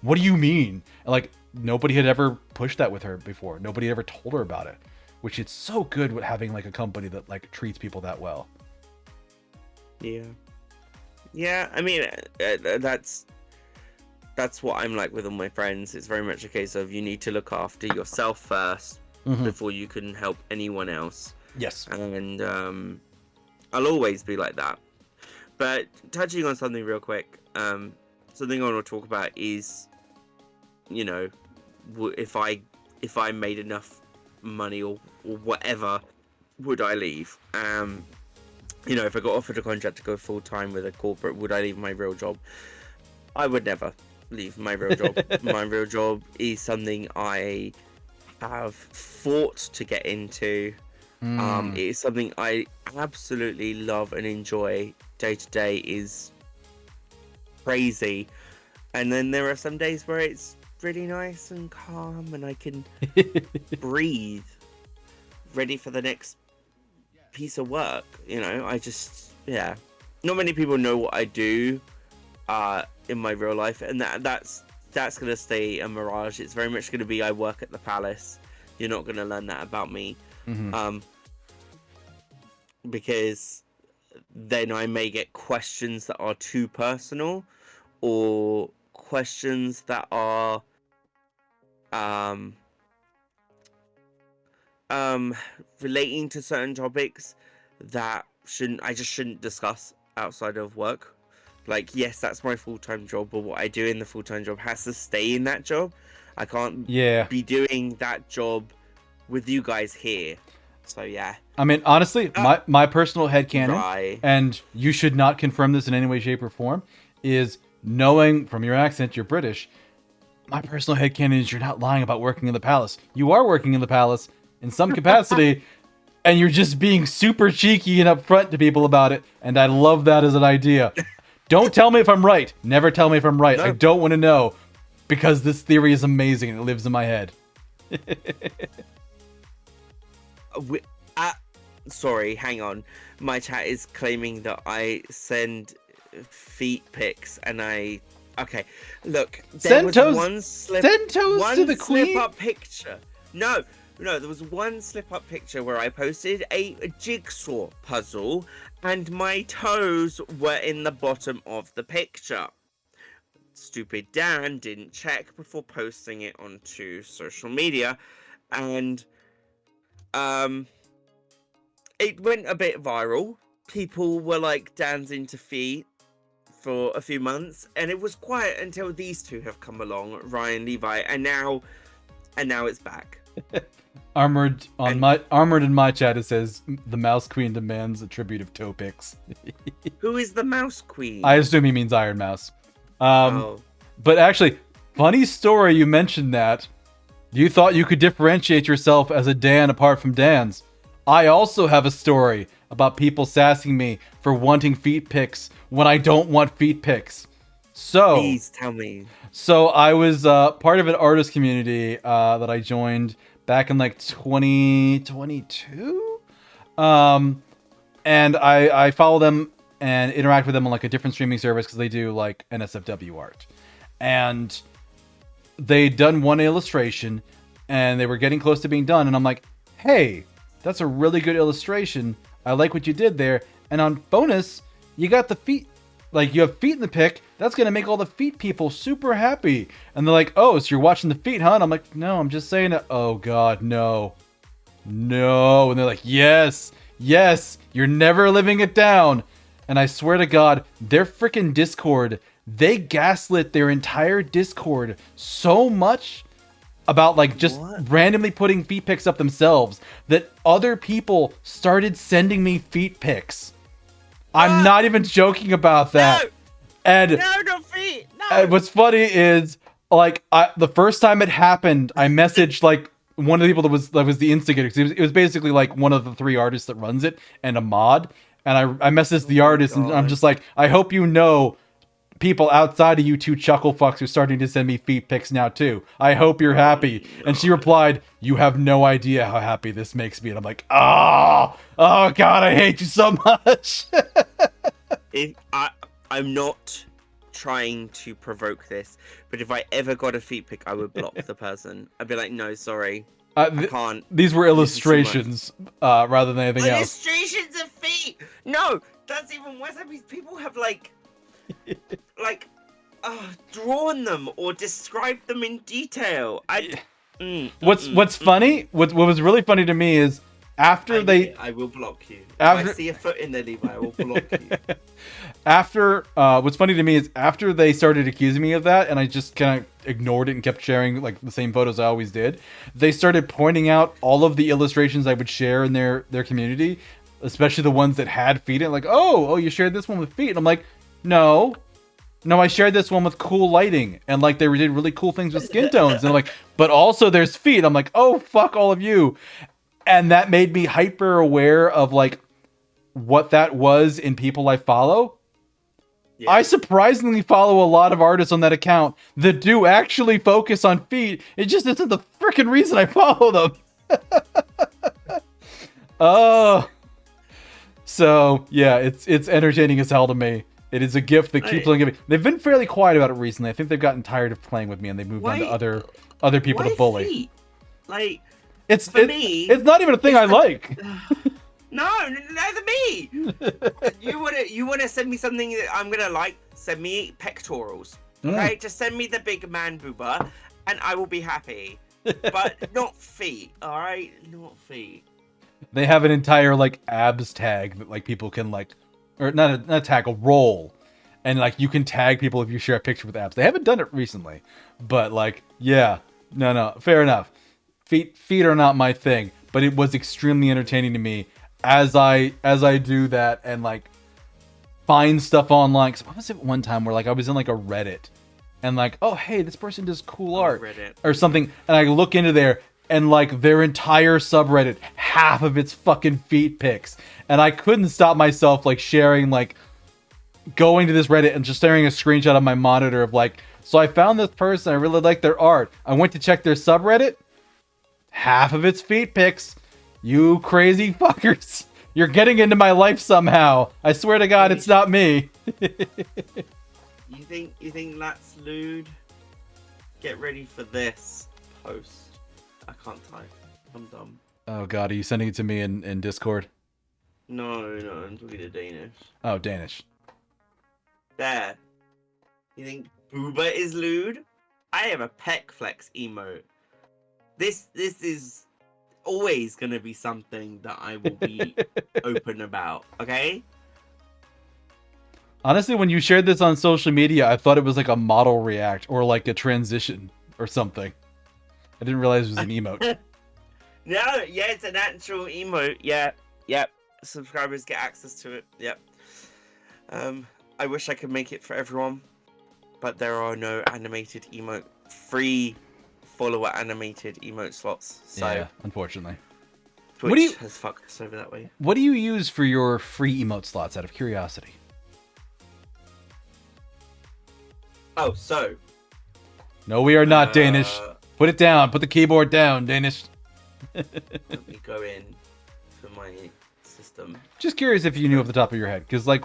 What do you mean? And like, nobody had ever pushed that with her before. Nobody ever told her about it, which it's so good with having like a company that like treats people that well. Yeah, I mean, that's what I'm like with all my friends. It's very much a case of you need to look after yourself first before you can help anyone else. Yes. And I'll always be like that. But touching on something real quick, something I want to talk about is, you know, if I made enough money or whatever, would I leave? You know, if I got offered a contract to go full time with a corporate, would I leave my real job? I would never leave my real job. My real job is something I have fought to get into. It is something I absolutely love and enjoy. Day to day is crazy, and then there are some days where it's really nice and calm, and I can breathe, ready for the next piece of work. You know, not many people know what I do in my real life, and that's gonna stay a mirage. It's very much gonna be I work at the palace. You're not gonna learn that about me, because then I may get questions that are too personal, or questions that are relating to certain topics that I just shouldn't discuss outside of work. Like, yes, that's my full-time job, but what I do in the full-time job has to stay in that job. I can't be doing that job with you guys here. So yeah. I mean, honestly, my personal headcanon, Right. and you should not confirm this in any way, shape, or form, is knowing from your accent you're British. My personal headcanon is you're not lying about working in the palace. You are working in the palace in some capacity, and you're just being super cheeky and upfront to people about it, and I love that as an idea. Don't tell me if I'm right. Never tell me if I'm right. No. I don't want to know, because this theory is amazing and it lives in my head. Sorry, hang on. My chat is claiming that I send feet pics, and okay. Look, there was one slip to the queen. up picture. No, there was one slip up picture where I posted a jigsaw puzzle, and my toes were in the bottom of the picture. Stupid Dan didn't check before posting it onto social media, and it went a bit viral. People were like, Dan's into feet for a few months, and it was quiet until these two have come along, Ryan Levi, and now it's back. Armored in my chat, it says the Mouse Queen demands a tribute of toe pics. Who is the Mouse Queen? I assume he means Iron Mouse. Oh. But actually, funny story you mentioned that. You thought you could differentiate yourself as a Dan apart from Dan's. I also have a story about people sassing me for wanting feet pics when I don't want feet pics. So, please tell me. So I was part of an artist community that I joined back in like 2022. And I follow them and interact with them on like a different streaming service because they do like NSFW art. And they'd done one illustration and they were getting close to being done. And I'm like, hey, that's a really good illustration. I like what you did there. And on bonus, you got the feet. Like, you have feet in the pic. That's going to make all the feet people super happy. And they're like, oh, so you're watching the feet, huh? And I'm like, no, I'm just saying it. Oh, God, no. No. And they're like, yes, you're never living it down. And I swear to God, their freaking Discord, they gaslit their entire Discord so much about like just randomly putting feet pics up themselves that other people started sending me feet pics. I'm not even joking about that. No! And No feet! No! And what's funny is, like, the first time it happened, I messaged like one of the people that was the instigator. 'Cause it was basically like one of the 3 artists that runs it and a mod. And I messaged the artist and I'm just like, I hope you know people outside of you two chuckle fucks are starting to send me feet pics now too. I hope you're happy. And she replied, you have no idea how happy this makes me. And I'm like, oh God, I hate you so much. I'm not trying to provoke this, but if I ever got a feet pic, I would block the person. I'd be like, no, sorry. I can't. These were illustrations rather than anything else. Illustrations of feet! No, that's even worse. I mean, people have drawn them or described them in detail. What's funny? What was really funny to me is I will block you. If I see a foot in there, Levi, I will block you. What's funny to me is after they started accusing me of that, and I just kind of ignored it and kept sharing like the same photos I always did, they started pointing out all of the illustrations I would share in their community, especially the ones that had feet in it. Like, oh, you shared this one with feet. And I'm like, no, I shared this one with cool lighting, and like they did really cool things with skin tones. And I'm like, but also there's feet. I'm like, oh, fuck all of you. And that made me hyper aware of like what that was in people I follow. Yeah. I surprisingly follow a lot of artists on that account that do actually focus on feet. It just isn't the freaking reason I follow them. Oh. So, yeah, it's entertaining as hell to me. It is a gift that keeps on giving. They've been fairly quiet about it recently. I think they've gotten tired of playing with me and they moved on to other people to bully. Feet? Like, me, it's not even a thing I like. No, neither me. You wanna send me something that I'm gonna like? Send me pectorals. Okay, just send me the big man booba, and I will be happy. But not feet. All right, not feet. They have an entire like abs tag that like people can like, or not a tag, a role, and like you can tag people if you share a picture with abs. They haven't done it recently, but like, yeah, no, fair enough. Feet are not my thing. but it was extremely entertaining to me as I do that and like find stuff online. 'Cause what was it one time where like I was in like a Reddit and like, oh hey, this person does cool art Reddit. or something, and I look into there and like their entire subreddit, half of its fucking feet pics, and I couldn't stop myself like sharing, like going to this Reddit and just staring a screenshot on my monitor of like, so I found this person, I really like their art, I went to check their subreddit, half of its feet pics. You crazy fuckers, you're getting into my life somehow. I swear to God, it's not me. You think that's lewd? Get ready for this post. I can't type. I'm dumb. Oh God, are you sending it to me in Discord? No, I'm talking to Danish. Oh, Danish. There. You think booba is lewd? I have a peck flex emote. This is always gonna be something that I will be open about, okay? Honestly, when you shared this on social media, I thought it was like a model react or like a transition or something. I didn't realize it was an emote. No, yeah, it's an actual emote. Yep. Subscribers get access to it. Yep. I wish I could make it for everyone, but there are no animated free follower animated emote slots. So Yeah, unfortunately. Twitch has fucked us over that way. What do you use for your free emote slots, out of curiosity? Oh, so. No, we are not Danish. Put it down. Put the keyboard down, Danish. Let me go in for my system. Just curious if you knew off the top of your head, because like,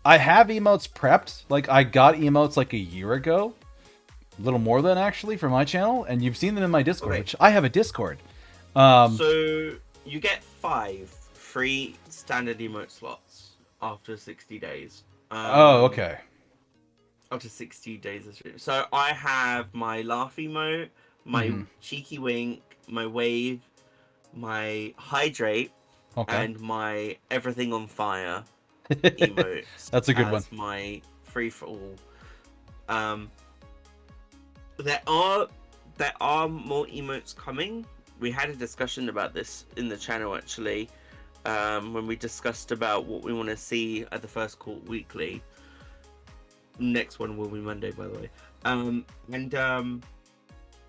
I have emotes prepped. Like, I got emotes like a year ago, a little more than actually, for my channel, and you've seen them in my Discord, Okay. which I have a Discord. So you get 5 free standard emote slots after 60 days. Oh, okay. After 60 days of stream. So I have my laugh emote, my cheeky wink, my wave, my hydrate, Okay. and my everything on fire emote. That's a good one. As my free for all. There are more emotes coming. We had a discussion about this in the channel actually, when we discussed about what we want to see at the first court weekly. Next one will be Monday, by the way.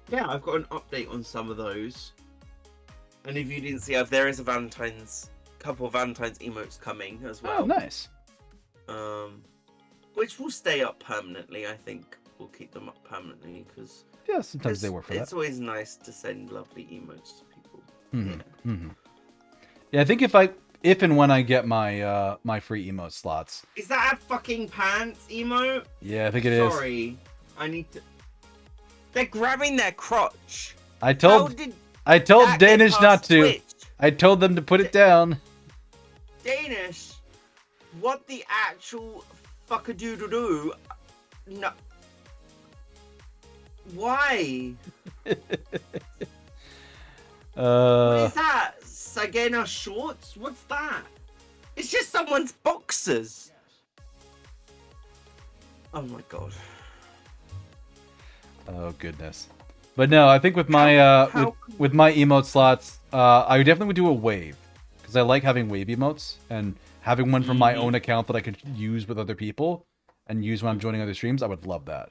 Yeah, I've got an update on some of those. And if you didn't see, there is a couple of Valentine's emotes coming as well. Oh, nice. Which will stay up permanently. I think we'll keep them up permanently because Yeah, sometimes they work for that. It's always nice to send lovely emotes to people. Yeah, I think if and when I get my my free emote slots. Is that a fucking pants emote? Yeah, I think it is. Sorry, I need to. They're grabbing their crotch. I told that Danish get not past to. Twitch? I told them to put it down. Danish, what the actual fuck-a-doo-doo-doo? No. Why? What is that? Sagena shorts? What's that? It's just someone's boxers. Oh my god. Oh goodness. But no, I think with my with my emote slots, I definitely would do a wave because I like having wave emotes and having one from my own account that I could use with other people and use when I'm joining other streams. I would love that.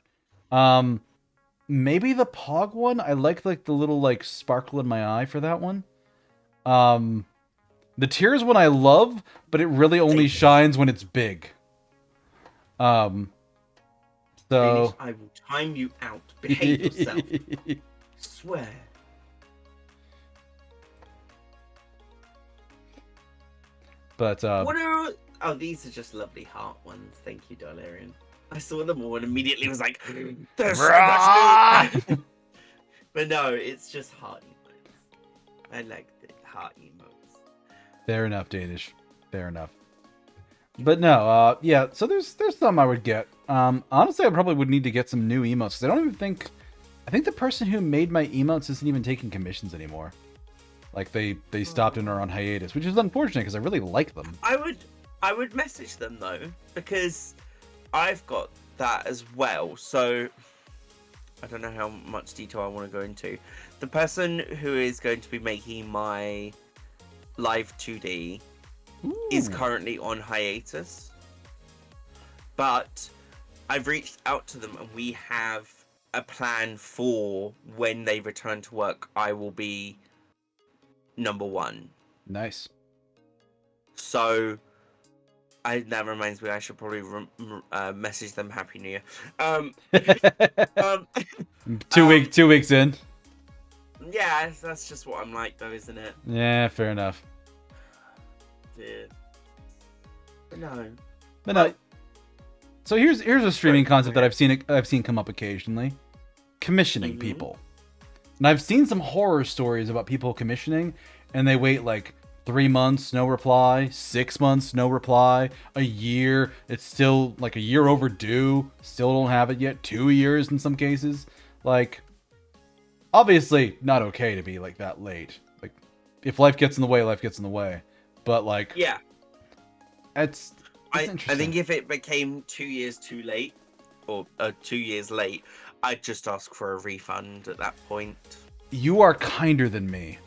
Maybe the Pog one. I like the little like sparkle in my eye for that one. The tears one I love, but it really only shines when it's big. So Danish, I will time you out. Behave yourself. Swear. But What are? Oh, these are just lovely heart ones. Thank you, Darlarian. I saw them all and immediately was like, "There's so much loot." But no, it's just heart emotes. I like the heart emotes. Fair enough, Danish. Fair enough. But no, yeah. So there's some I would get. Honestly, I probably would need to get some new emotes. 'Cause I don't even think. I think the person who made my emotes isn't even taking commissions anymore. Like they stopped and are on hiatus, which is unfortunate because I really like them. I would message them though because I've got that as well. So I don't know how much detail I want to go into. The person who is going to be making my live 2D is currently on hiatus, but I've reached out to them and we have a plan for when they return to work. I will be number one. Nice. So that reminds me, I should probably message them Happy New Year. 2 weeks in. Yeah, that's just what I'm like, though, isn't it? Yeah, fair enough. Yeah. But no. So here's a streaming concept that I've seen come up occasionally: commissioning people. And I've seen some horror stories about people commissioning, and they wait like 3 months, no reply, 6 months, no reply, a year, it's still like a year overdue, still don't have it yet, 2 years in some cases. Like, obviously not okay to be like that late. Like, if life gets in the way, life gets in the way. But like, yeah, it's I interesting. think if it became 2 years too late, or 2 years late, I'd just ask for a refund at that point. You are kinder than me,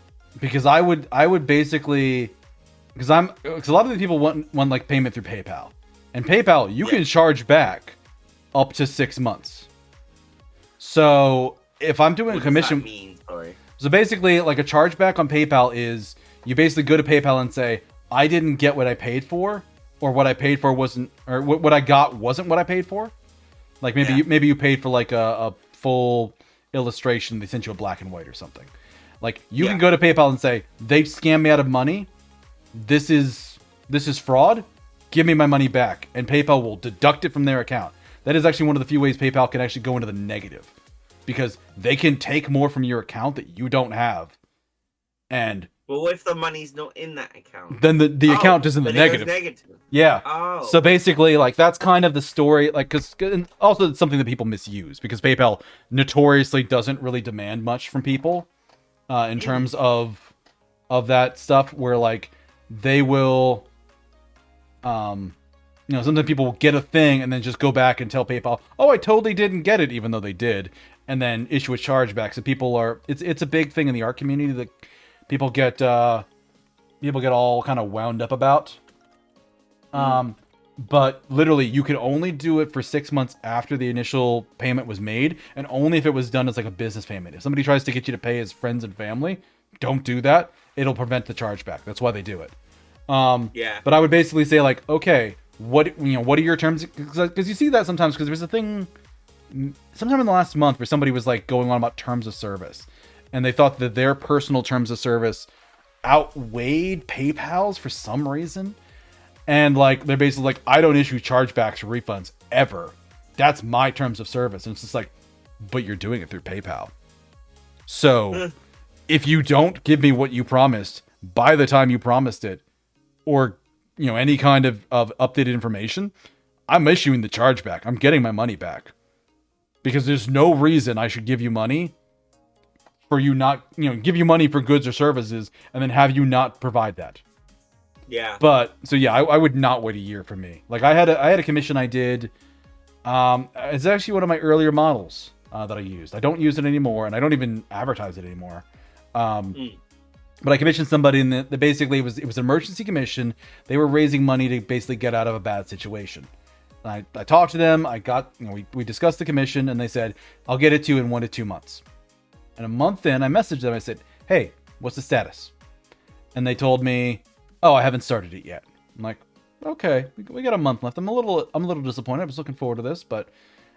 because I would basically, because a lot of the people want like payment through PayPal, and PayPal you can charge back up to 6 months. So if I'm doing a commission, what does that mean? Sorry. So basically, like a chargeback on PayPal is you basically go to PayPal and say, I didn't get what I paid for, or what I paid for wasn't, or what I got wasn't what I paid for. Like maybe you paid for like a full illustration, they sent you a black and white or something. Like you can go to PayPal and say, they scammed me out of money. This is fraud. Give me my money back, and PayPal will deduct it from their account. That is actually one of the few ways PayPal can actually go into the negative, because they can take more from your account that you don't have. And well, what if the money's not in that account? Then the account is in the negative. Yeah. Oh. So basically, like, that's kind of the story. Like, because also it's something that people misuse, because PayPal notoriously doesn't really demand much from people in terms of that stuff. Where like they will, sometimes people will get a thing and then just go back and tell PayPal, "Oh, I totally didn't get it," even though they did, and then issue a chargeback. So people are, it's a big thing in the art community that people get all kind of wound up about. But literally, you can only do it for 6 months after the initial payment was made, and only if it was done as like a business payment. If somebody tries to get you to pay as friends and family, don't do that. It'll prevent the chargeback. That's why they do it. Yeah. But I would basically say, like, okay, what are your terms? Because you see that sometimes, because there's a thing sometime in the last month where somebody was like going on about terms of service, and they thought that their personal terms of service outweighed PayPal's for some reason. And like, they're basically like, I don't issue chargebacks or refunds ever. That's my terms of service. And it's just like, but you're doing it through PayPal. So if you don't give me what you promised by the time you promised it, or, any kind of updated information, I'm issuing the chargeback. I'm getting my money back. Because there's no reason I should give you money for you not, give you money for goods or services and then have you not provide that. Yeah. But so yeah, I would not wait a year for me. Like I had a commission I did. It's actually one of my earlier models that I used. I don't use it anymore, and I don't even advertise it anymore. But I commissioned somebody, and the basically it was an emergency commission. They were raising money to basically get out of a bad situation. I talked to them. I got, we discussed the commission, and they said, I'll get it to you in 1 to 2 months. And a month in, I messaged them. I said, hey, what's the status? And they told me, oh, I haven't started it yet. I'm like, okay, we got a month left. I'm a little disappointed. I was looking forward to this,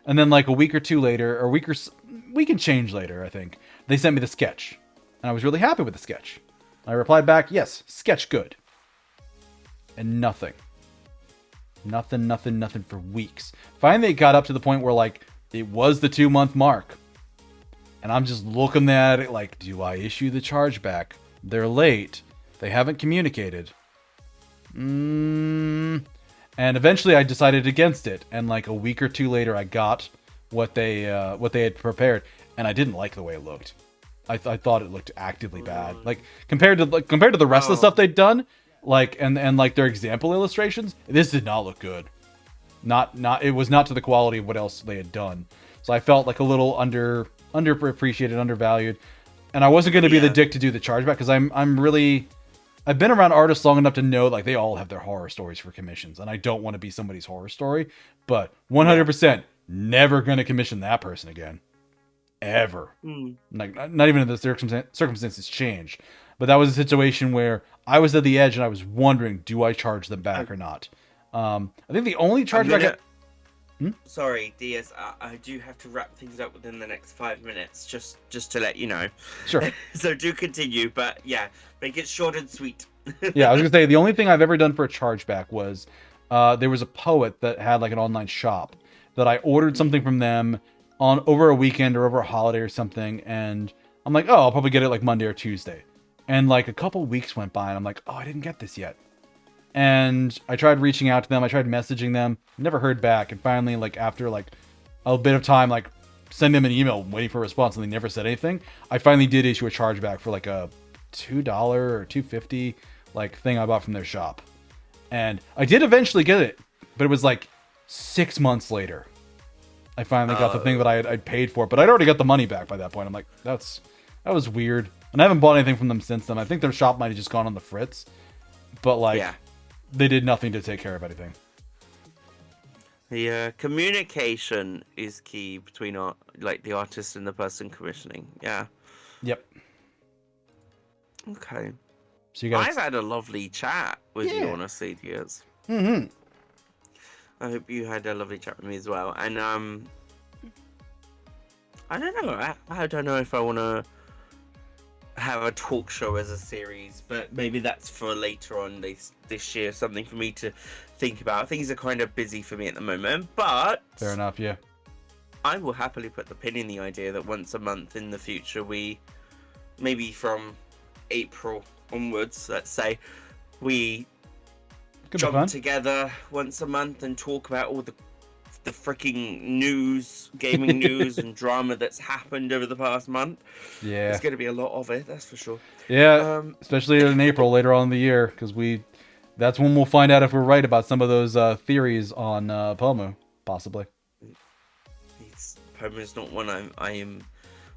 and then like a week or two later, or week and change later, I think, they sent me the sketch, and I was really happy with the sketch. I replied back, yes, sketch good. And nothing for weeks. Finally, it got up to the point where like it was the 2-month mark, and I'm just looking at it like, do I issue the chargeback? They're late. They haven't communicated. And eventually I decided against it. And like a week or two later, I got what they had prepared, and I didn't like the way it looked. I thought it looked actively bad. Like compared to the rest of the stuff they'd done, like and like their example illustrations, this did not look good. It was not to the quality of what else they had done. So I felt like a little underappreciated, undervalued, and I wasn't going to be the dick to do the chargeback because I've been around artists long enough to know like they all have their horror stories for commissions, and I don't want to be somebody's horror story, but 100% never going to commission that person again. Ever. Like, not even if the circumstances change. But that was a situation where I was at the edge and I was wondering, do I charge them back or not? I think the only chargeback... Sorry, DS, I do have to wrap things up within the next 5 minutes, just to let you know. Sure. So do continue, but yeah, make it short and sweet. Yeah, I was going to say, the only thing I've ever done for a chargeback was there was a poet that had like an online shop that I ordered something from them on over a weekend or over a holiday or something, and I'm like, oh, I'll probably get it like Monday or Tuesday. And like a couple weeks went by and I'm like, oh, I didn't get this yet. And I tried reaching out to them, I tried messaging them, never heard back. And finally, like after like a bit of time, like sending them an email waiting for a response and they never said anything, I finally did issue a chargeback for like a $2 or $2.50 like thing I bought from their shop. And I did eventually get it, but it was like 6 months later. I finally got the thing that I'd paid for, but I'd already got the money back by that point. I'm like, that was weird. And I haven't bought anything from them since then. I think their shop might have just gone on the fritz, but like, they did nothing to take care of anything. Yeah, communication is key between the artist and the person commissioning. Yeah. Yep. Okay. So you guys... I've had a lovely chat with you, honestly, Diaz. Mm-hmm. I hope you had a lovely chat with me as well. And I don't know. I don't know if I want to have a talk show as a series, but maybe that's for later on this year. Something for me to think about. Things are kind of busy for me at the moment, but fair enough. Yeah. I will happily put the pin in the idea that once a month in the future, we maybe from April onwards, let's say, we jump together once a month and talk about all the freaking news, gaming news and drama that's happened over the past month. Yeah, there's going to be a lot of it, that's for sure. Yeah, especially in April later on in the year, because that's when we'll find out if we're right about some of those theories on Pomu, possibly. Pomu's not one I am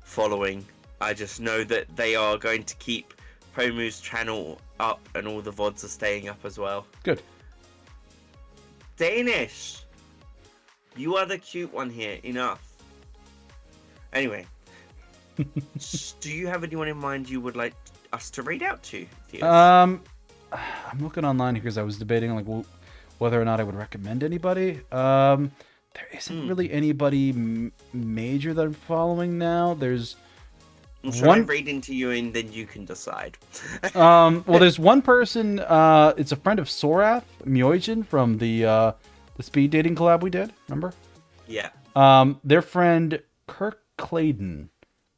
following. I just know that they are going to keep Pomu's channel up and all the VODs are staying up as well. Good. Danish! You are the cute one here. Enough. Anyway. Do you have anyone in mind you would like us to read out to? I'm looking online here because I was debating like whether or not I would recommend anybody. There isn't really anybody major that I'm following now. There's I read into you and then you can decide. Well, there's one person. It's a friend of Sorath, Myoijin, from the speed dating collab we did. Remember? Yeah. Their friend Kirk Clayton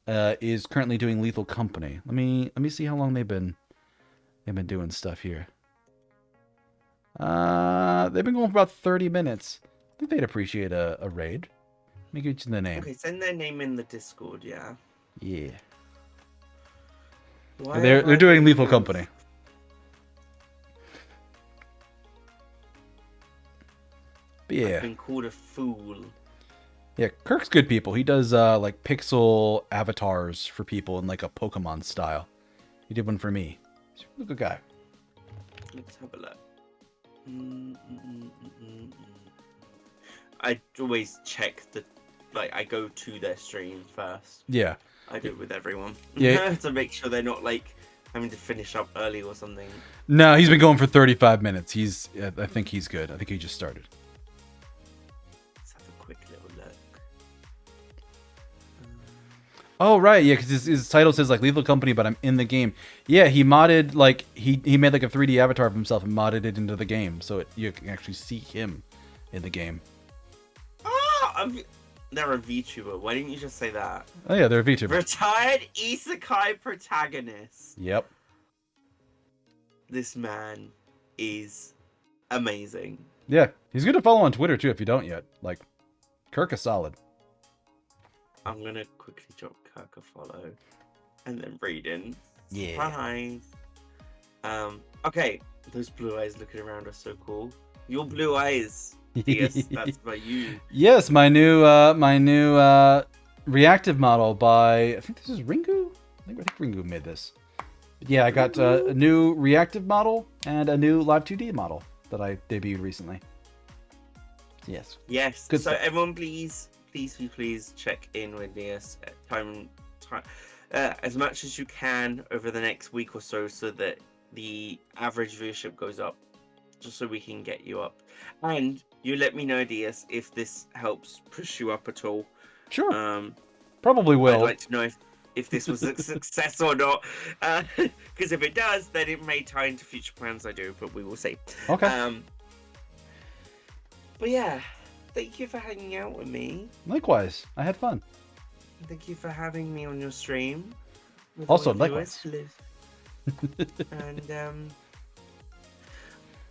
is currently doing Lethal Company. Let me see how long they've been doing stuff here. They've been going for about 30 minutes. I think they'd appreciate a raid. Let me get you the name. Okay, send their name in the Discord. Yeah. Yeah. They're doing Lethal Company. But yeah. I've been called a fool. Yeah, Kirk's good people. He does like pixel avatars for people in like a Pokemon style. He did one for me. He's a good guy. Let's have a look. I always check I go to their stream first. Yeah. I do it with everyone. Yeah. To make sure they're not like having to finish up early or something. No, he's been going for 35 minutes. I think he's good. I think he just started. Let's have a quick little look. Oh, right. Yeah, because his title says like Lethal Company, but I'm in the game. Yeah, he modded like he made like a 3D avatar of himself and modded it into the game. So you can actually see him in the game. They're a VTuber. Why didn't you just say that? Oh yeah, they're a VTuber. Retired isekai protagonist. Yep. This man is amazing. Yeah, he's good to follow on Twitter too if you don't yet. Like, Kirk is solid. I'm gonna quickly drop Kirk a follow, and then read in. Yeah. Surprise. Okay, those blue eyes looking around are so cool. Your blue eyes. Yes, that's by you. Yes, my new reactive model by, I think this is Ringu. I think Ringu made this. But yeah, I got a new reactive model and a new live 2D model that I debuted recently. Yes. Yes. Good so stuff. everyone, please check in with us at time as much as you can over the next week or so that the average viewership goes up, just so we can get you up. And you let me know, DS, if this helps push you up at all. Sure. Probably will. I'd like to know if this was a success or not. Because if it does, then it may tie into future plans I do, but we will see. Okay. But yeah, thank you for hanging out with me. Likewise. I had fun. Thank you for having me on your stream. Also, likewise. And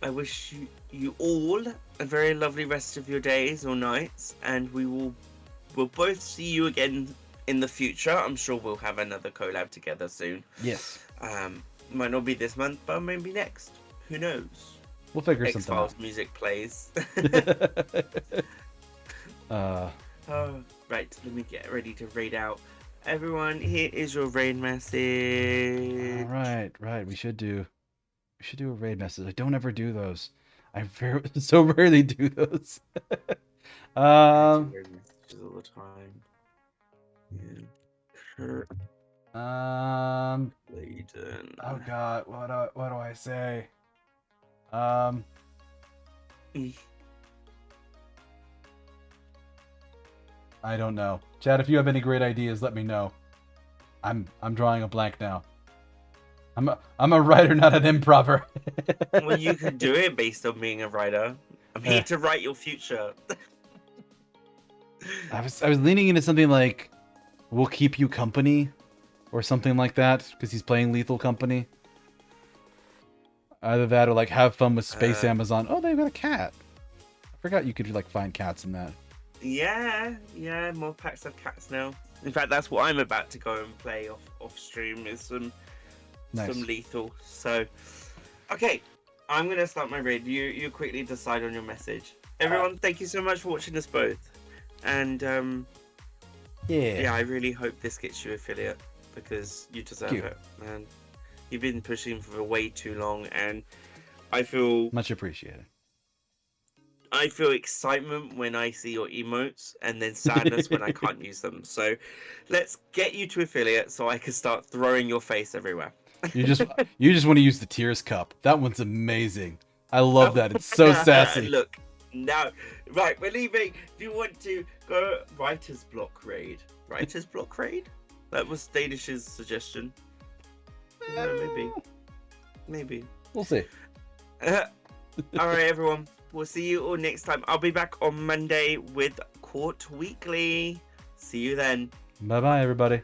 I wish you all a very lovely rest of your days or nights, and we'll both see you again in the future. I'm sure we'll have another collab together soon. Yes. Might not be this month, but maybe next. Who knows? We'll figure something X-Files out. music plays. Oh, right, let me get ready to raid out. Everyone, here is your raid message. Right. We should do a raid message. I don't ever do those. I so rarely do those. I do raid messages all the time. Yeah. Kurt Layden. Oh God, what do I say? I don't know. Chad, if you have any great ideas, let me know. I'm drawing a blank now. I'm a writer, not an improver. Well, you could do it based on being a writer. I'm here to write your future. I was leaning into something like "We'll keep you company" or something like that, because he's playing Lethal Company. Either that or like "Have fun with Space Amazon." Oh, they've got a cat. I forgot you could like find cats in that. Yeah, more packs of cats now. In fact, that's what I'm about to go and play off stream is some Lethal. So, okay, I'm gonna start my raid. You quickly decide on your message. Everyone, thank you so much for watching us both. And yeah, I really hope this gets you affiliate because you deserve it, man. You've been pushing for way too long, and I feel much appreciated. I feel excitement when I see your emotes, and then sadness when I can't use them. So, let's get you to affiliate so I can start throwing your face everywhere. You just want to use the Tears Cup. That one's amazing. I love that. It's so sassy. Look, now, right, we're leaving. Do you want to go Writer's Block raid? Writer's Block raid? That was Danish's suggestion. Maybe. We'll see. All right, everyone. We'll see you all next time. I'll be back on Monday with Court Weekly. See you then. Bye-bye, everybody.